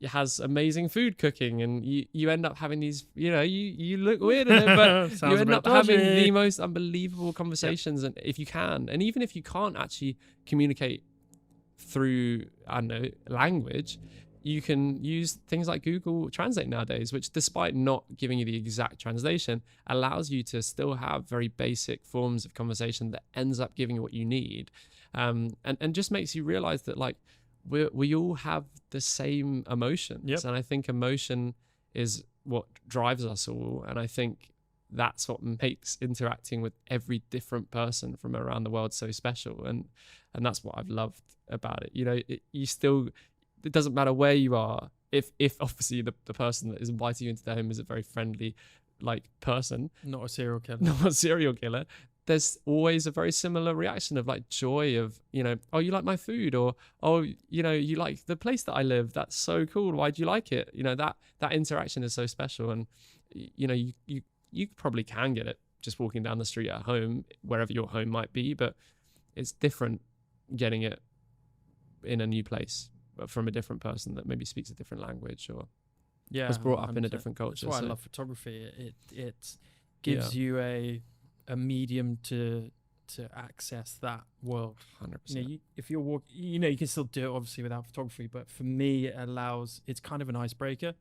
has amazing food cooking, and you end up having these, you look weird in it, but you end up having the most unbelievable conversations. And if you can, and even if you can't actually communicate through, language, you can use things like Google Translate nowadays, which, despite not giving you the exact translation, allows you to still have very basic forms of conversation that ends up giving you what you need, and just makes you realize that we all have the same emotions. Yep. And I think emotion is what drives us all. And I think that's what makes interacting with every different person from around the world so special. And that's what I've loved about it. You know, it doesn't matter where you are. If obviously the person that is inviting you into their home is a very friendly person, not a serial killer, not a serial killer, there's always a very similar reaction of joy of, oh, you like my food, or, oh, you like the place that I live. That's so cool. Why do you like it? That interaction is so special. And, you probably can get it just walking down the street at home, wherever your home might be, but it's different getting it in a new place, but from a different person that maybe speaks a different language or was brought up in a different culture. That's why I love photography. It gives you a medium to access that world. 100%. If you're walking, you can still do it obviously without photography, but for me, it's kind of an icebreaker.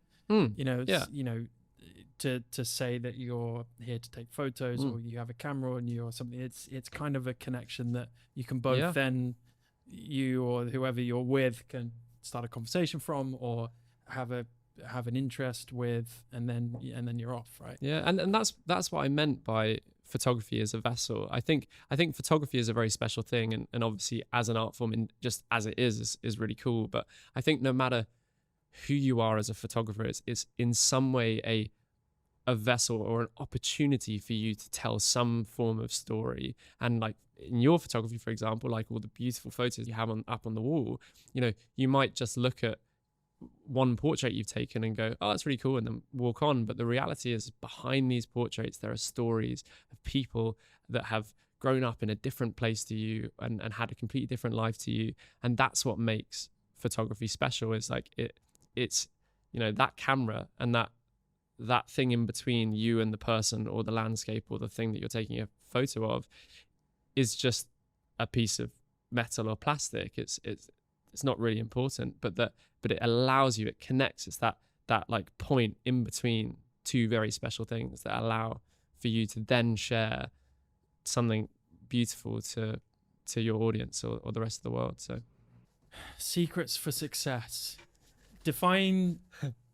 To say that you're here to take photos or you have a camera on you or something. It's kind of a connection that you can both then, you or whoever you're with can start a conversation from, or have an interest with, and then you're off, right? Yeah, and that's what I meant by photography as a vessel. I think photography is a very special thing, and obviously as an art form, and just as it is really cool. But I think no matter who you are as a photographer, it's in some way a vessel or an opportunity for you to tell some form of story. And in your photography, for example, all the beautiful photos you have up on the wall, you might just look at one portrait you've taken and go, oh, that's really cool, and then walk on. But the reality is, behind these portraits there are stories of people that have grown up in a different place to you and had a completely different life to you. And that's what makes photography special. Is it's that camera and that thing in between you and the person or the landscape or the thing that you're taking a photo of is just a piece of metal or plastic. It's not really important, but it allows you, it connects. It's that point in between two very special things that allow for you to then share something beautiful to your audience or the rest of the world. So, secrets for success. Define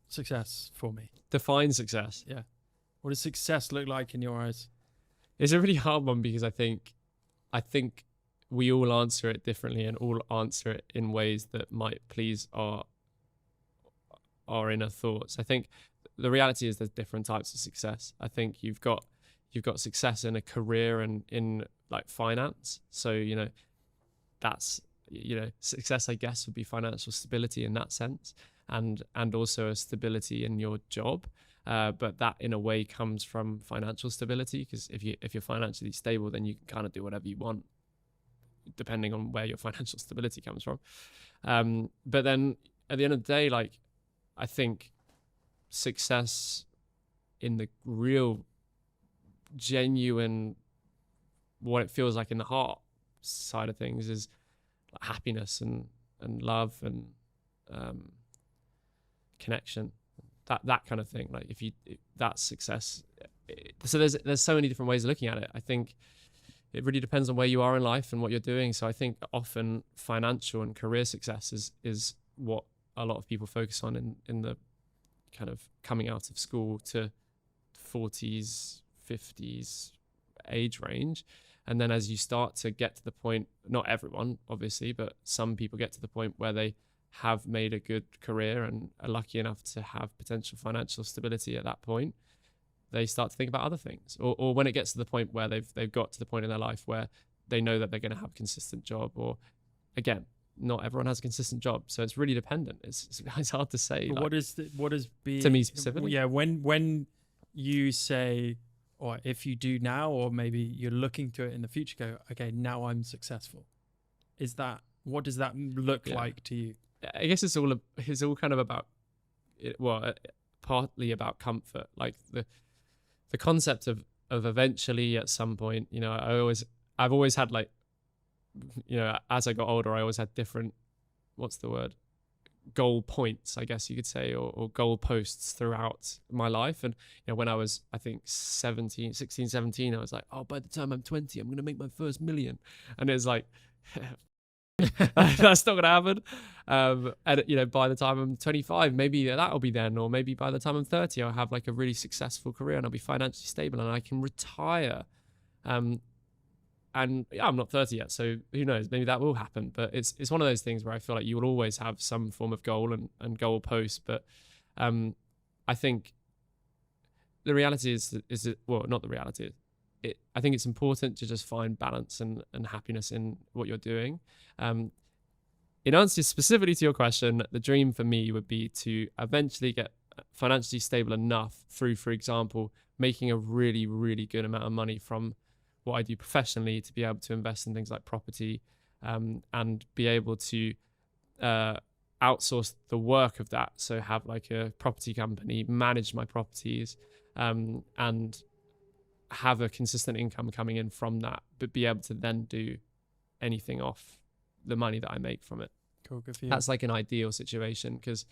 success for me. Define success. Yeah. What does success look like in your eyes? It's a really hard one, because I think we all answer it differently and all answer it in ways that might please our inner thoughts. I think the reality is there's different types of success. I think you've got success in a career and in finance. So, that's, success, I guess, would be financial stability in that sense. And also a stability in your job, but that in a way comes from financial stability, because if you're financially stable, then you can kind of do whatever you want, depending on where your financial stability comes from. But then at the end of the day, I think success in the real, genuine, what it feels like in the heart side of things is happiness and love and connection, that kind of thing. That's success. So there's so many different ways of looking at it. I think it really depends on where you are in life and what you're doing. So I think often financial and career success is what a lot of people focus on in the kind of coming out of school to 40s, 50s age range. And then as you start to get to the point, not everyone obviously, but some people get to the point where they have made a good career and are lucky enough to have potential financial stability at that point, they start to think about other things. Or when it gets to the point where they've got to the point in their life where they know that they're going to have a consistent job, or again, not everyone has a consistent job, so it's really dependent. It's hard to say. But what is being, to me specifically? Yeah, when you say, or if you do now, or maybe you're looking to it in the future, go, okay, now I'm successful. What does that look like to you? I guess it's all kind of about, partly about comfort. The concept of eventually at some point, I've always had as I got older, I always had different, goal points, I guess you could say, or goal posts throughout my life. And when I was, I think 16, 17, I was like, oh, by the time I'm 20, I'm going to make my first million. And it's That's not gonna happen. And you know, by the time I'm 25, maybe that'll be then, or maybe by the time I'm 30, I'll have like a really successful career and I'll be financially stable and I can retire. And yeah, I'm not 30 yet, so who knows? Maybe that will happen. But it's one of those things where I feel like you will always have some form of goal and goal post. But I think the reality is well, not the reality. I think it's important to just find balance and happiness in what you're doing. In answer specifically to your question, the dream for me would be to eventually get financially stable enough through, for example, making a really, really good amount of money from what I do professionally to be able to invest in things like property, and be able to outsource the work of that. So have like a property company, manage my properties, and have a consistent income coming in from that, but be able to then do anything off the money that I make from it. Cool, good for you. That's like an ideal situation, because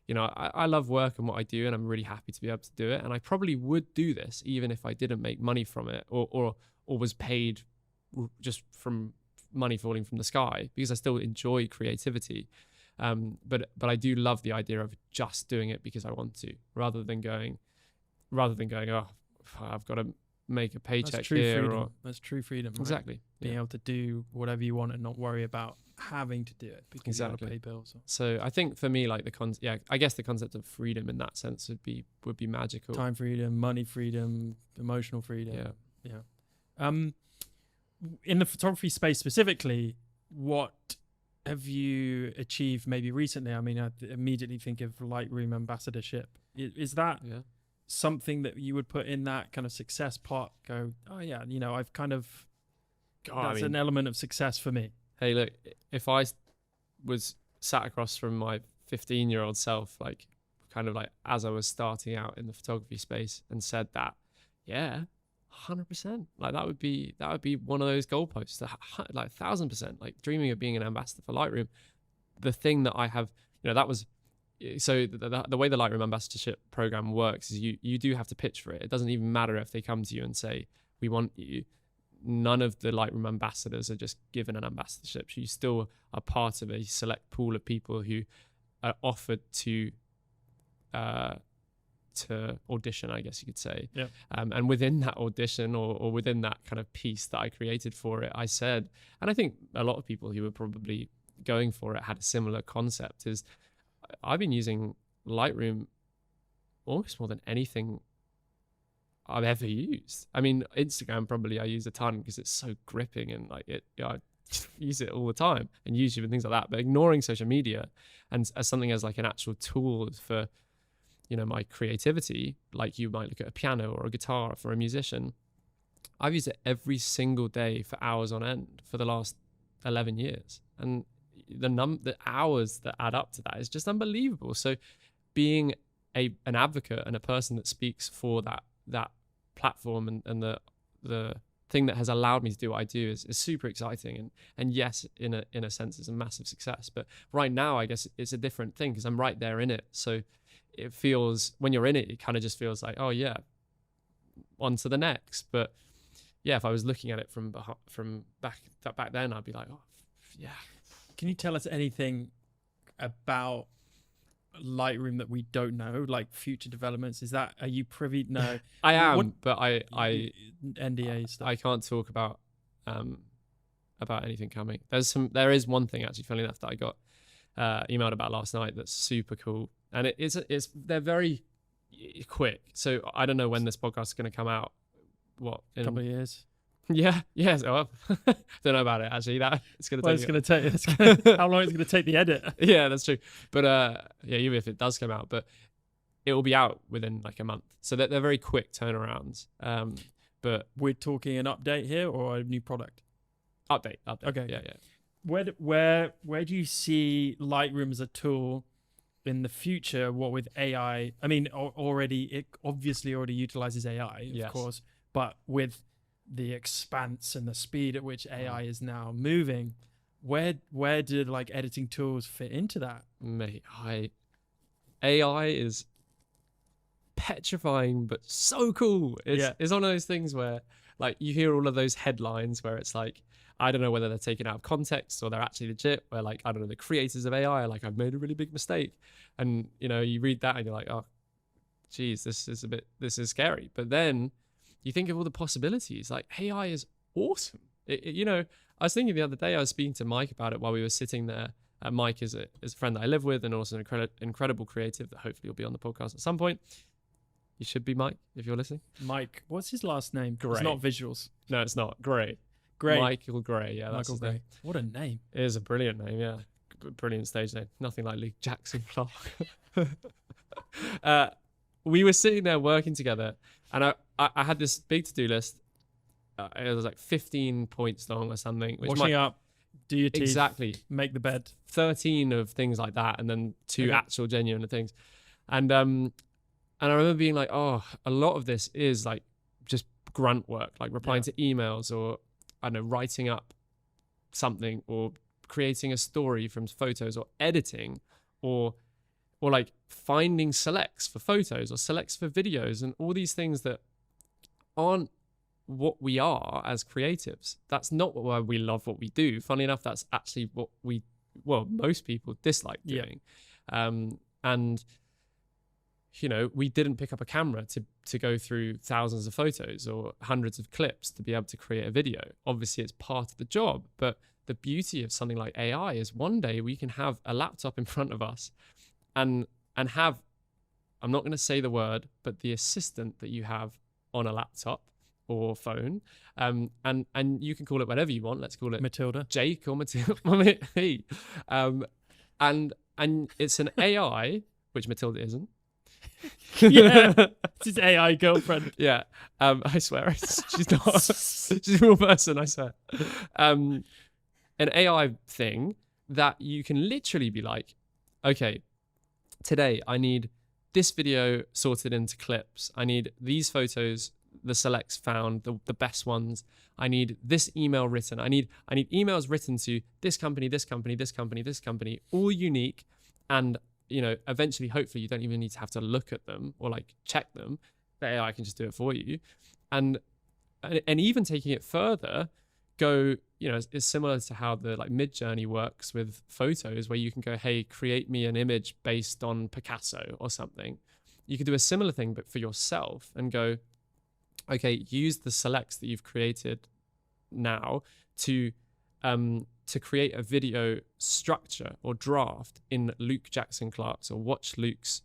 you know, I love work and what I do, and I'm really happy to be able to do it. And I probably would do this even if I didn't make money from it, or was paid just from money falling from the sky, because I still enjoy creativity. But I do love the idea of just doing it because I want to, rather than going, oh, I've got to make a paycheck here. Freedom. Or that's true freedom. Right? Exactly. Being able to do whatever you want and not worry about having to do it because you got to pay bills. So I think for me, like I guess the concept of freedom in that sense would be magical. Time freedom, money freedom, emotional freedom. Yeah. In the photography space specifically, what have you achieved maybe recently? I mean, I immediately think of Lightroom ambassadorship. Is that something that you would put in that kind of success pot? Go, oh yeah, you know, I've kind of, that's an element of success for me. Hey, look, if I was sat across from my 15-year-old self, like kind of like as I was starting out in the photography space, and said that, yeah, 100%, like that would be one of those goalposts, like 1,000%, like dreaming of being an ambassador for Lightroom. The thing that I have, you know, that was, so the way the Lightroom ambassadorship program works is you do have to pitch for it. It doesn't even matter if they come to you and say, we want you. None of the Lightroom ambassadors are just given an ambassadorship. You still are part of a select pool of people who are offered to audition, I guess you could say. Yeah. And within that audition, or within that kind of piece that I created for it, I said, and I think a lot of people who were probably going for it had a similar concept, is I've been using Lightroom almost more than anything I've ever used. I mean, Instagram probably I use a ton because it's so gripping, and like I use it all the time, and YouTube and things like that. But ignoring social media and as something as like an actual tool for, you know, my creativity, like you might look at a piano or a guitar for a musician, I've used it every single day for hours on end for the last 11 years. And the hours that add up to that is just unbelievable. So being an advocate and a person that speaks for that platform and the thing that has allowed me to do what I do is super exciting. And yes, in a sense, it's a massive success. But right now, I guess it's a different thing because I'm right there in it. So it feels, when you're in it, it kind of just feels like, oh yeah, on to the next. But yeah, if I was looking at it from back then, I'd be like, oh yeah. Can you tell us anything about Lightroom that we don't know, like future developments? Are you privy? No, I am, but I NDA stuff. I can't talk about anything coming. There is one thing actually, funny enough, that I got emailed about last night that's super cool, and they're very quick. So I don't know when this podcast is going to come out. What, in a couple of years? Yeah. So don't know about it actually. That it's going to take. How long is it going to take the edit? Yeah, that's true. But yeah, even if it does come out, but it will be out within like a month. So they're very quick turnarounds. But we're talking an update here or a new product? Update. Okay. Yeah. Where do you see Lightroom as a tool in the future? What with AI? I mean, it obviously already utilizes AI, of course, but with the expanse and the speed at which AI is now moving, where did like editing tools fit into that? Mate, AI is petrifying but so cool. It's one of those things where like you hear all of those headlines where it's like, I don't know whether they're taken out of context or they're actually legit, where like, I don't know, the creators of AI are like, I've made a really big mistake. And, you know, you read that and you're like, oh, geez, this is scary. But then you think of all the possibilities. Like, AI is awesome. You know, I was thinking the other day, I was speaking to Mike about it while we were sitting there. Mike is a friend that I live with, and also an incredible creative that hopefully will be on the podcast at some point. You should be, Mike, if you're listening. Mike, what's his last name? Gray. It's not visuals. No, it's not. Gray. Michael Gray. Yeah, that's Michael his Gray. name. What a name. It is a brilliant name, yeah. Brilliant stage name. Nothing like Luke Jackson Clark. We were sitting there working together, and I had this big to-do list. It was like 15 points long or something. Washing up, do your teeth, exactly, make the bed. 13 of things like that, and then 2 actual genuine things. And I remember being like, oh, a lot of this is like just grunt work, like replying to emails, or I don't know, writing up something, or creating a story from photos, or editing, or like finding selects for photos or selects for videos, and all these things that aren't what we are as creatives. That's not why we love what we do. Funnily enough, that's actually what most people dislike doing. And you know, we didn't pick up a camera to go through thousands of photos or hundreds of clips to be able to create a video. Obviously, it's part of the job, but the beauty of something like AI is one day we can have a laptop in front of us and have, I'm not going to say the word, but the assistant that you have on a laptop or phone, and you can call it whatever you want. Let's call it Matilda, Jake, or Matilda. And it's an AI, which Matilda isn't. Yeah, it's his AI girlfriend. Yeah, I swear she's not. She's a real person, I swear. An AI thing that you can literally be like, okay, today I need this video sorted into clips. I need these photos, the selects found, the best ones. I need this email written. I need emails written to this company, this company, this company, this company, all unique. And, you know, eventually, hopefully you don't even need to have to look at them or like check them. The AI can just do it for you. And even taking it further, go, you know, it's similar to how the like Mid-Journey works with photos, where you can go, hey, create me an image based on Picasso or something. You could do a similar thing, but for yourself, and go, okay, use the selects that you've created now to create a video structure or draft in Luke Jackson Clark's, or Watch Luke's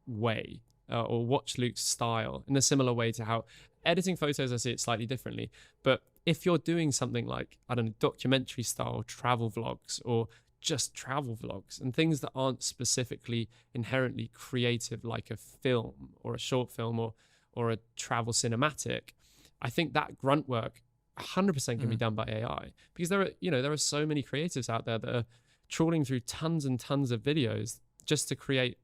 way, or Watch Luke's style, in a similar way to how editing photos, I see it slightly differently. But if you're doing something like, I don't know, documentary style travel vlogs, or just travel vlogs, and things that aren't specifically inherently creative, like a film or a short film or a travel cinematic, I think that grunt work 100% can be done by AI, because there are so many creatives out there that are trawling through tons and tons of videos just to create,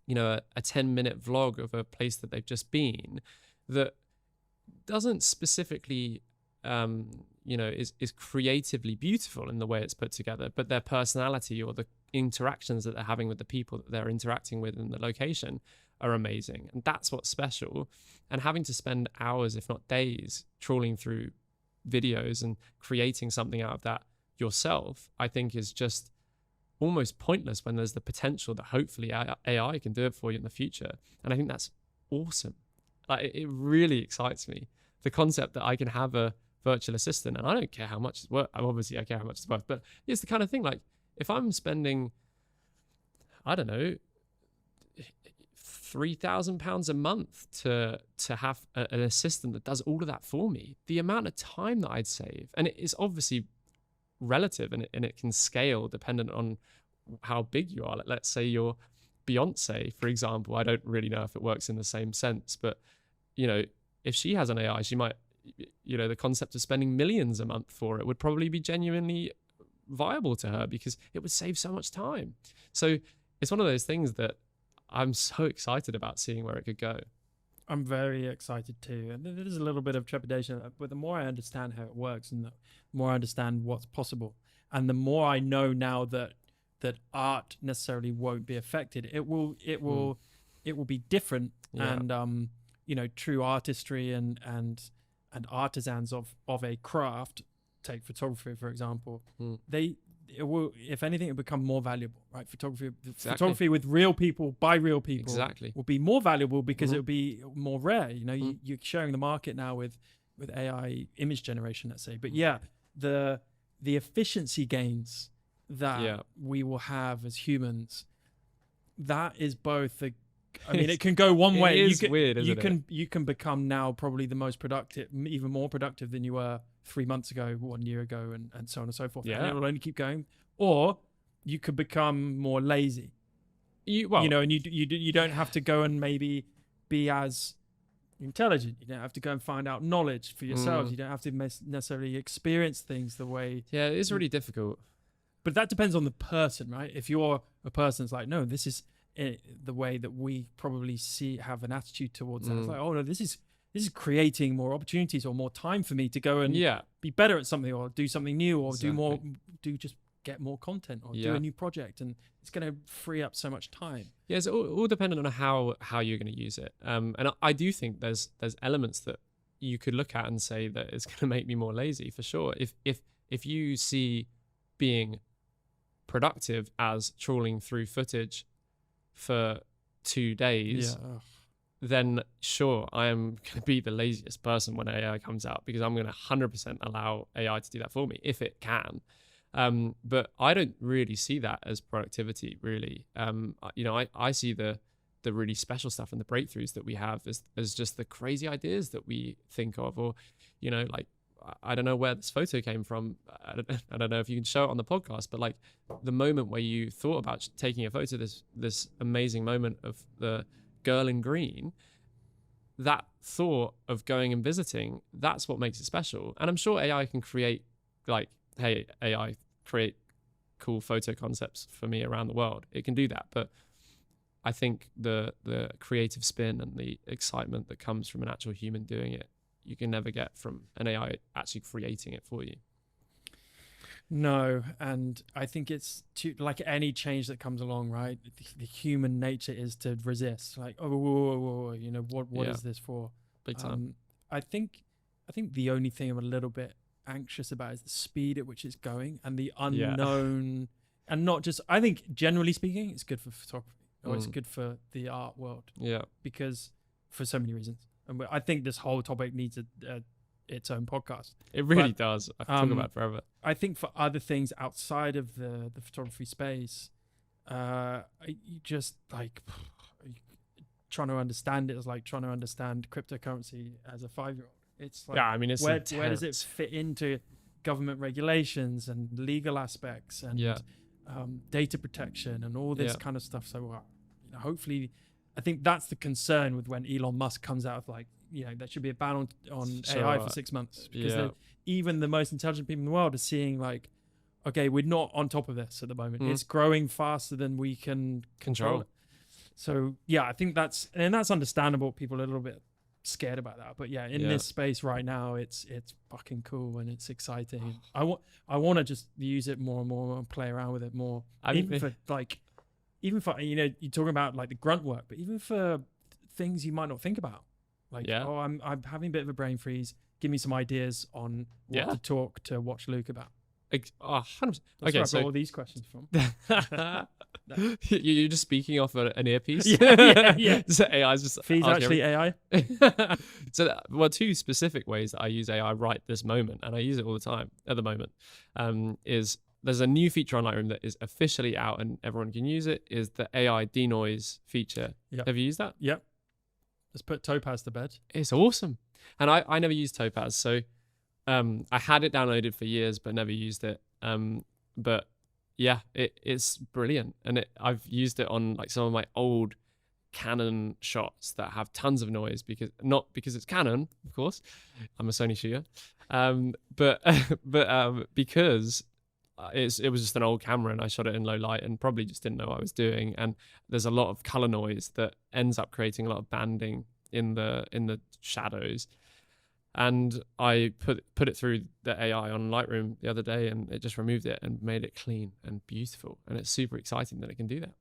you know, a 10-minute vlog of a place that they've just been, that doesn't specifically is creatively beautiful in the way it's put together, but their personality or the interactions that they're having with the people that they're interacting with in the location are amazing. And that's what's special. And having to spend hours, if not days, trawling through videos and creating something out of that yourself, I think is just almost pointless when there's the potential that hopefully AI can do it for you in the future. And I think that's awesome. Like, it really excites me, the concept that I can have a virtual assistant, and I don't care how much it's worth. Obviously I care how much it's worth, but it's the kind of thing, like, if I'm spending, I don't know, £3,000 a month to have an assistant that does all of that for me, the amount of time that I'd save, and it is obviously relative, and it can scale dependent on how big you are. Like, let's say you're Beyonce, for example. I don't really know if it works in the same sense, but, you know, if she has an AI, she might, you know, the concept of spending millions a month for it would probably be genuinely viable to her, because it would save so much time. So it's one of those things that I'm so excited about seeing where it could go. I'm very excited too. And there's a little bit of trepidation, but the more I understand how it works, and the more I understand what's possible, and the more I know now that art necessarily won't be affected, it will be different. Yeah. And you know, true artistry and artisans of a craft take photography for example, Mm. it will, if anything, it'll become more valuable, right? Exactly. Photography with real people by real people Exactly. will be more valuable because Mhm. it'll be more rare. You know, Mm. you're sharing the market now with AI image generation, let's say. But Mm. yeah, the efficiency gains that Yeah. we will have as humans, that is both a, I mean, it can go one way. It is weird, isn't it? You can become now probably the most productive, even more productive than you were 3 months ago, 1 year ago, and so on and so forth. Yeah. And it will only keep going. Or you could become more lazy. You know, and you don't have to go and maybe be as intelligent. You don't have to go and find out knowledge for yourselves. You don't have to necessarily experience things the way. Yeah, it is really difficult. But that depends on the person, right? If you're a person that's like, no, this is the way that we probably have an attitude towards that. It's like, oh no, this is creating more opportunities or more time for me to go and be better at something or do something new or just get more content or do a new project, and it's going to free up so much time. Yeah, it's all dependent on how you're going to use it. And I do think there's elements that you could look at and say that it's going to make me more lazy for sure. If you see being productive as trawling through footage for 2 days, then sure, I am going to be the laziest person when AI comes out, because I'm going to 100% allow AI to do that for me if it can. But I don't really see that as productivity, really. You know, I see the really special stuff and the breakthroughs that we have as just the crazy ideas that we think of, or, you know, like, I don't know where this photo came from. I don't know if you can show it on the podcast, but like the moment where you thought about taking a photo, this amazing moment of the girl in green, that thought of going and visiting, that's what makes it special. And I'm sure AI can create, like, hey, AI, create cool photo concepts for me around the world. It can do that. But I think the creative spin and the excitement that comes from an actual human doing it, you can never get from an AI actually creating it for you. No, and I think it's like any change that comes along, right? The human nature is to resist. Like, oh, whoa, you know, what is this for? Big time. I think the only thing I'm a little bit anxious about is the speed at which it's going and the unknown, and not just. I think generally speaking, it's good for photography, or it's good for the art world. Yeah, because for so many reasons. And I think this whole topic needs its own podcast. It really does. I can talk about it forever. I think for other things outside of the photography space, you just like trying to understand it is like trying to understand cryptocurrency as a 5-year-old. It's like, I mean, it's where does it fit into government regulations and legal aspects and data protection and all this kind of stuff. So you know, hopefully, I think that's the concern with when Elon Musk comes out of like, you know, there should be a ban on AI for 6 months, because even the most intelligent people in the world are seeing like, okay, we're not on top of this at the moment. It's growing faster than we can control it. So yeah, I think that's understandable. People are a little bit scared about that, but in this space right now, it's fucking cool and it's exciting. I want to just use it more and more and play around with it more. Even for you know, you're talking about like the grunt work, but even for things you might not think about, like oh, I'm having a bit of a brain freeze. Give me some ideas on what to talk to Watch Luke about. 100%. That's where I got all these questions from. You're just speaking off an earpiece. Yeah. So AI's just Fee's actually AI. So, two specific ways that I use AI right this moment, and I use it all the time at the moment, is there's a new feature on Lightroom that is officially out and everyone can use it, is the AI denoise feature. Have you used that? Yep. Let's put Topaz to bed. It's awesome. And I never used Topaz, so I had it downloaded for years but never used it. But yeah, it's brilliant, and I've used it on like some of my old Canon shots that have tons of noise, because it's Canon, of course. I'm a Sony shooter, but because it was just an old camera and I shot it in low light and probably just didn't know what I was doing. And there's a lot of color noise that ends up creating a lot of banding in the shadows. And I put it through the AI on Lightroom the other day, and it just removed it and made it clean and beautiful. And it's super exciting that it can do that.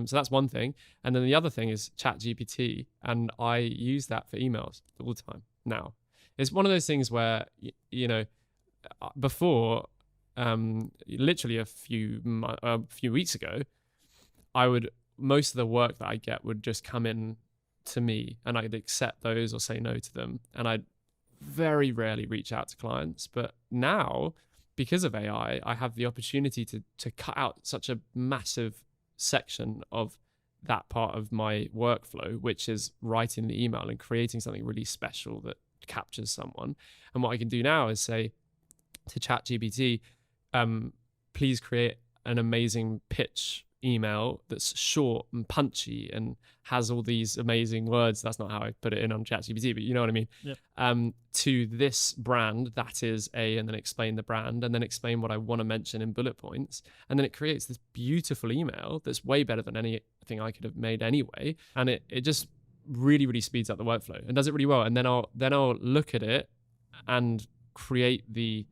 So that's one thing. And then the other thing is ChatGPT, and I use that for emails all the time now. It's one of those things where, you know, before, literally a few weeks ago, most of the work that I get would just come in to me, and I'd accept those or say no to them, and I'd very rarely reach out to clients. But now, because of AI, I have the opportunity to cut out such a massive section of that part of my workflow, which is writing the email and creating something really special that captures someone. And what I can do now is say to ChatGPT, please create an amazing pitch email that's short and punchy and has all these amazing words. That's not how I put it in on ChatGPT, but you know what I mean. Yep. To this brand, that is and then explain the brand, and then explain what I want to mention in bullet points, and then it creates this beautiful email that's way better than anything I could have made anyway. And it just really, really speeds up the workflow and does it really well. And then I'll look at it and create the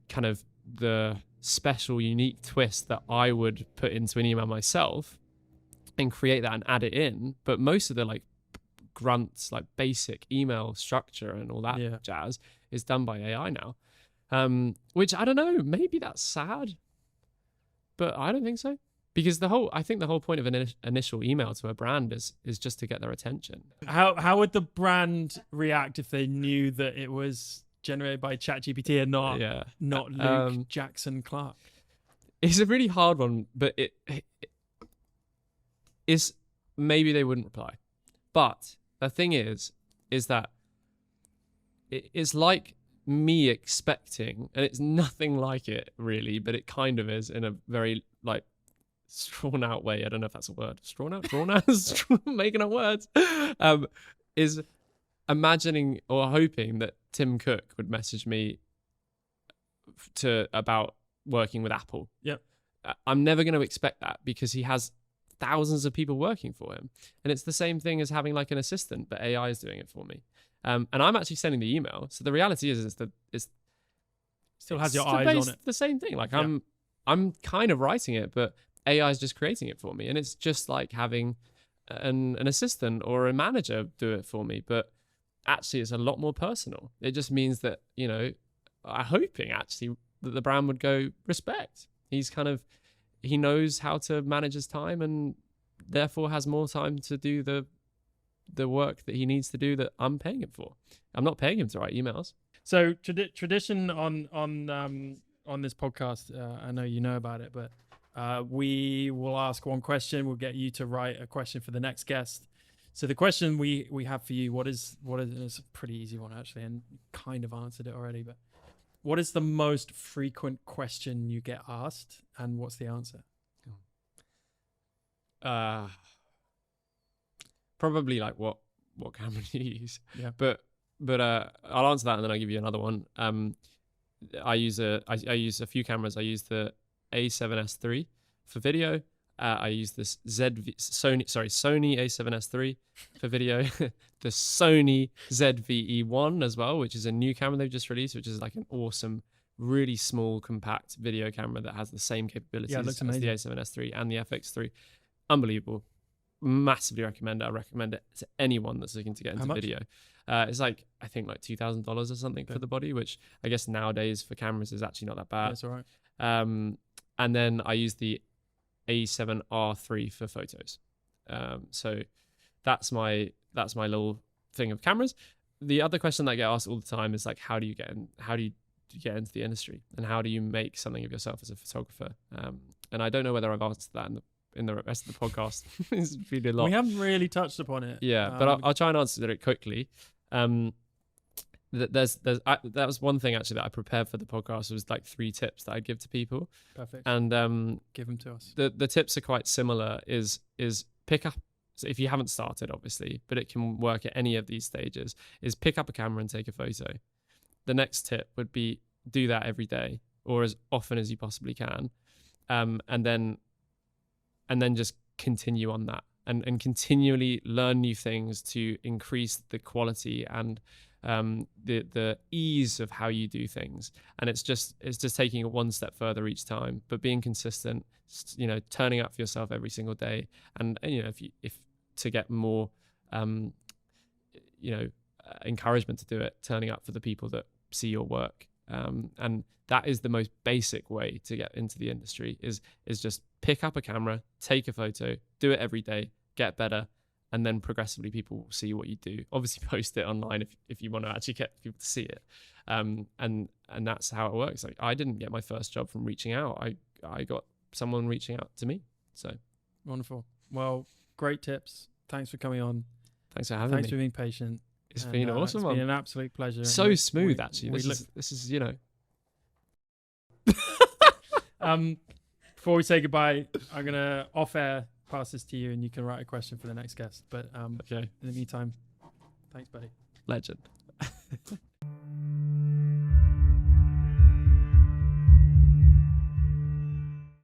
kind of the special, unique twist that I would put into an email myself, and create that and add it in. But most of the like grunts, like basic email structure and all that jazz is done by AI now. Which I don't know, maybe that's sad, but I don't think so. Because I think the whole point of an initial email to a brand is just to get their attention. How would the brand react if they knew that it was generated by ChatGPT and not Luke Jackson Clark? It's a really hard one, but it is, maybe they wouldn't reply. But the thing is that it's like me expecting, and it's nothing like it really, but it kind of is in a very like drawn out way. I don't know if that's a word. Drawn out, making up words. Is imagining or hoping that Tim Cook would message me about working with Apple. Yep. I'm never going to expect that, because he has thousands of people working for him. And it's the same thing as having like an assistant, but AI is doing it for me. And I'm actually sending the email. So the reality is that it's still has your eyes on it. The same thing. Like I'm kind of writing it, but AI is just creating it for me. And it's just like having an assistant or a manager do it for me. But actually it's a lot more personal. It just means that, you know, I'm hoping actually that the brand would go, respect. He knows how to manage his time, and therefore has more time to do the work that he needs to do that I'm paying him for. I'm not paying him to write emails. So tradition on this podcast, I know you know about it, but we will ask one question. We'll get you to write a question for the next guest. So the question we have for you, it's a pretty easy one actually, and kind of answered it already, but what is the most frequent question you get asked, and what's the answer? Probably like what camera do you use? Yeah. But I'll answer that, and then I'll give you another one. I use a few cameras. I use the A7S III for video. I use this Sony A7S III for video. The Sony ZV-E1 as well, which is a new camera they've just released, which is like an awesome, really small, compact video camera that has the same capabilities as the A7S III and the FX3. Unbelievable. Massively recommend it. I recommend it to anyone that's looking to get into video. It's like, I think like $2,000 or something for the body, which I guess nowadays for cameras is actually not that bad. That's all right. And then I use the A7R3 for photos. So that's my little thing of cameras. The other question that I get asked all the time is like, how do you get into the industry, and how do you make something of yourself as a photographer? And I don't know whether I've answered that in the rest of the podcast. It's been a lot. We haven't really touched upon it. Yeah, but I'll try and answer it quickly. That was one thing actually that I prepared for the podcast, was like 3 tips that I'd give to people. Perfect. And give them to us. The tips are quite similar. Is pick up. So if you haven't started, obviously, but it can work at any of these stages, is pick up a camera and take a photo. The next tip would be do that every day, or as often as you possibly can. And then just continue on that, and continually learn new things to increase the quality and the ease of how you do things. And it's just taking it one step further each time, but being consistent, you know, turning up for yourself every single day. And you know, if to get more encouragement to do it, turning up for the people that see your work And that is the most basic way to get into the industry is just pick up a camera, take a photo, do it every day, get better, and then progressively people will see what you do. Obviously post it online if you want to actually get people to see it. And that's how it works. Like, I didn't get my first job from reaching out. I got someone reaching out to me. So wonderful. Well, great tips. Thanks for coming on. Thanks for having me. Thanks for being patient. It's been awesome. It's been an absolute pleasure. So smooth, actually. This is, you know. Before we say goodbye, I'm gonna off air pass this to you, and you can write a question for the next guest. But Okay. in the meantime, thanks, buddy. Legend.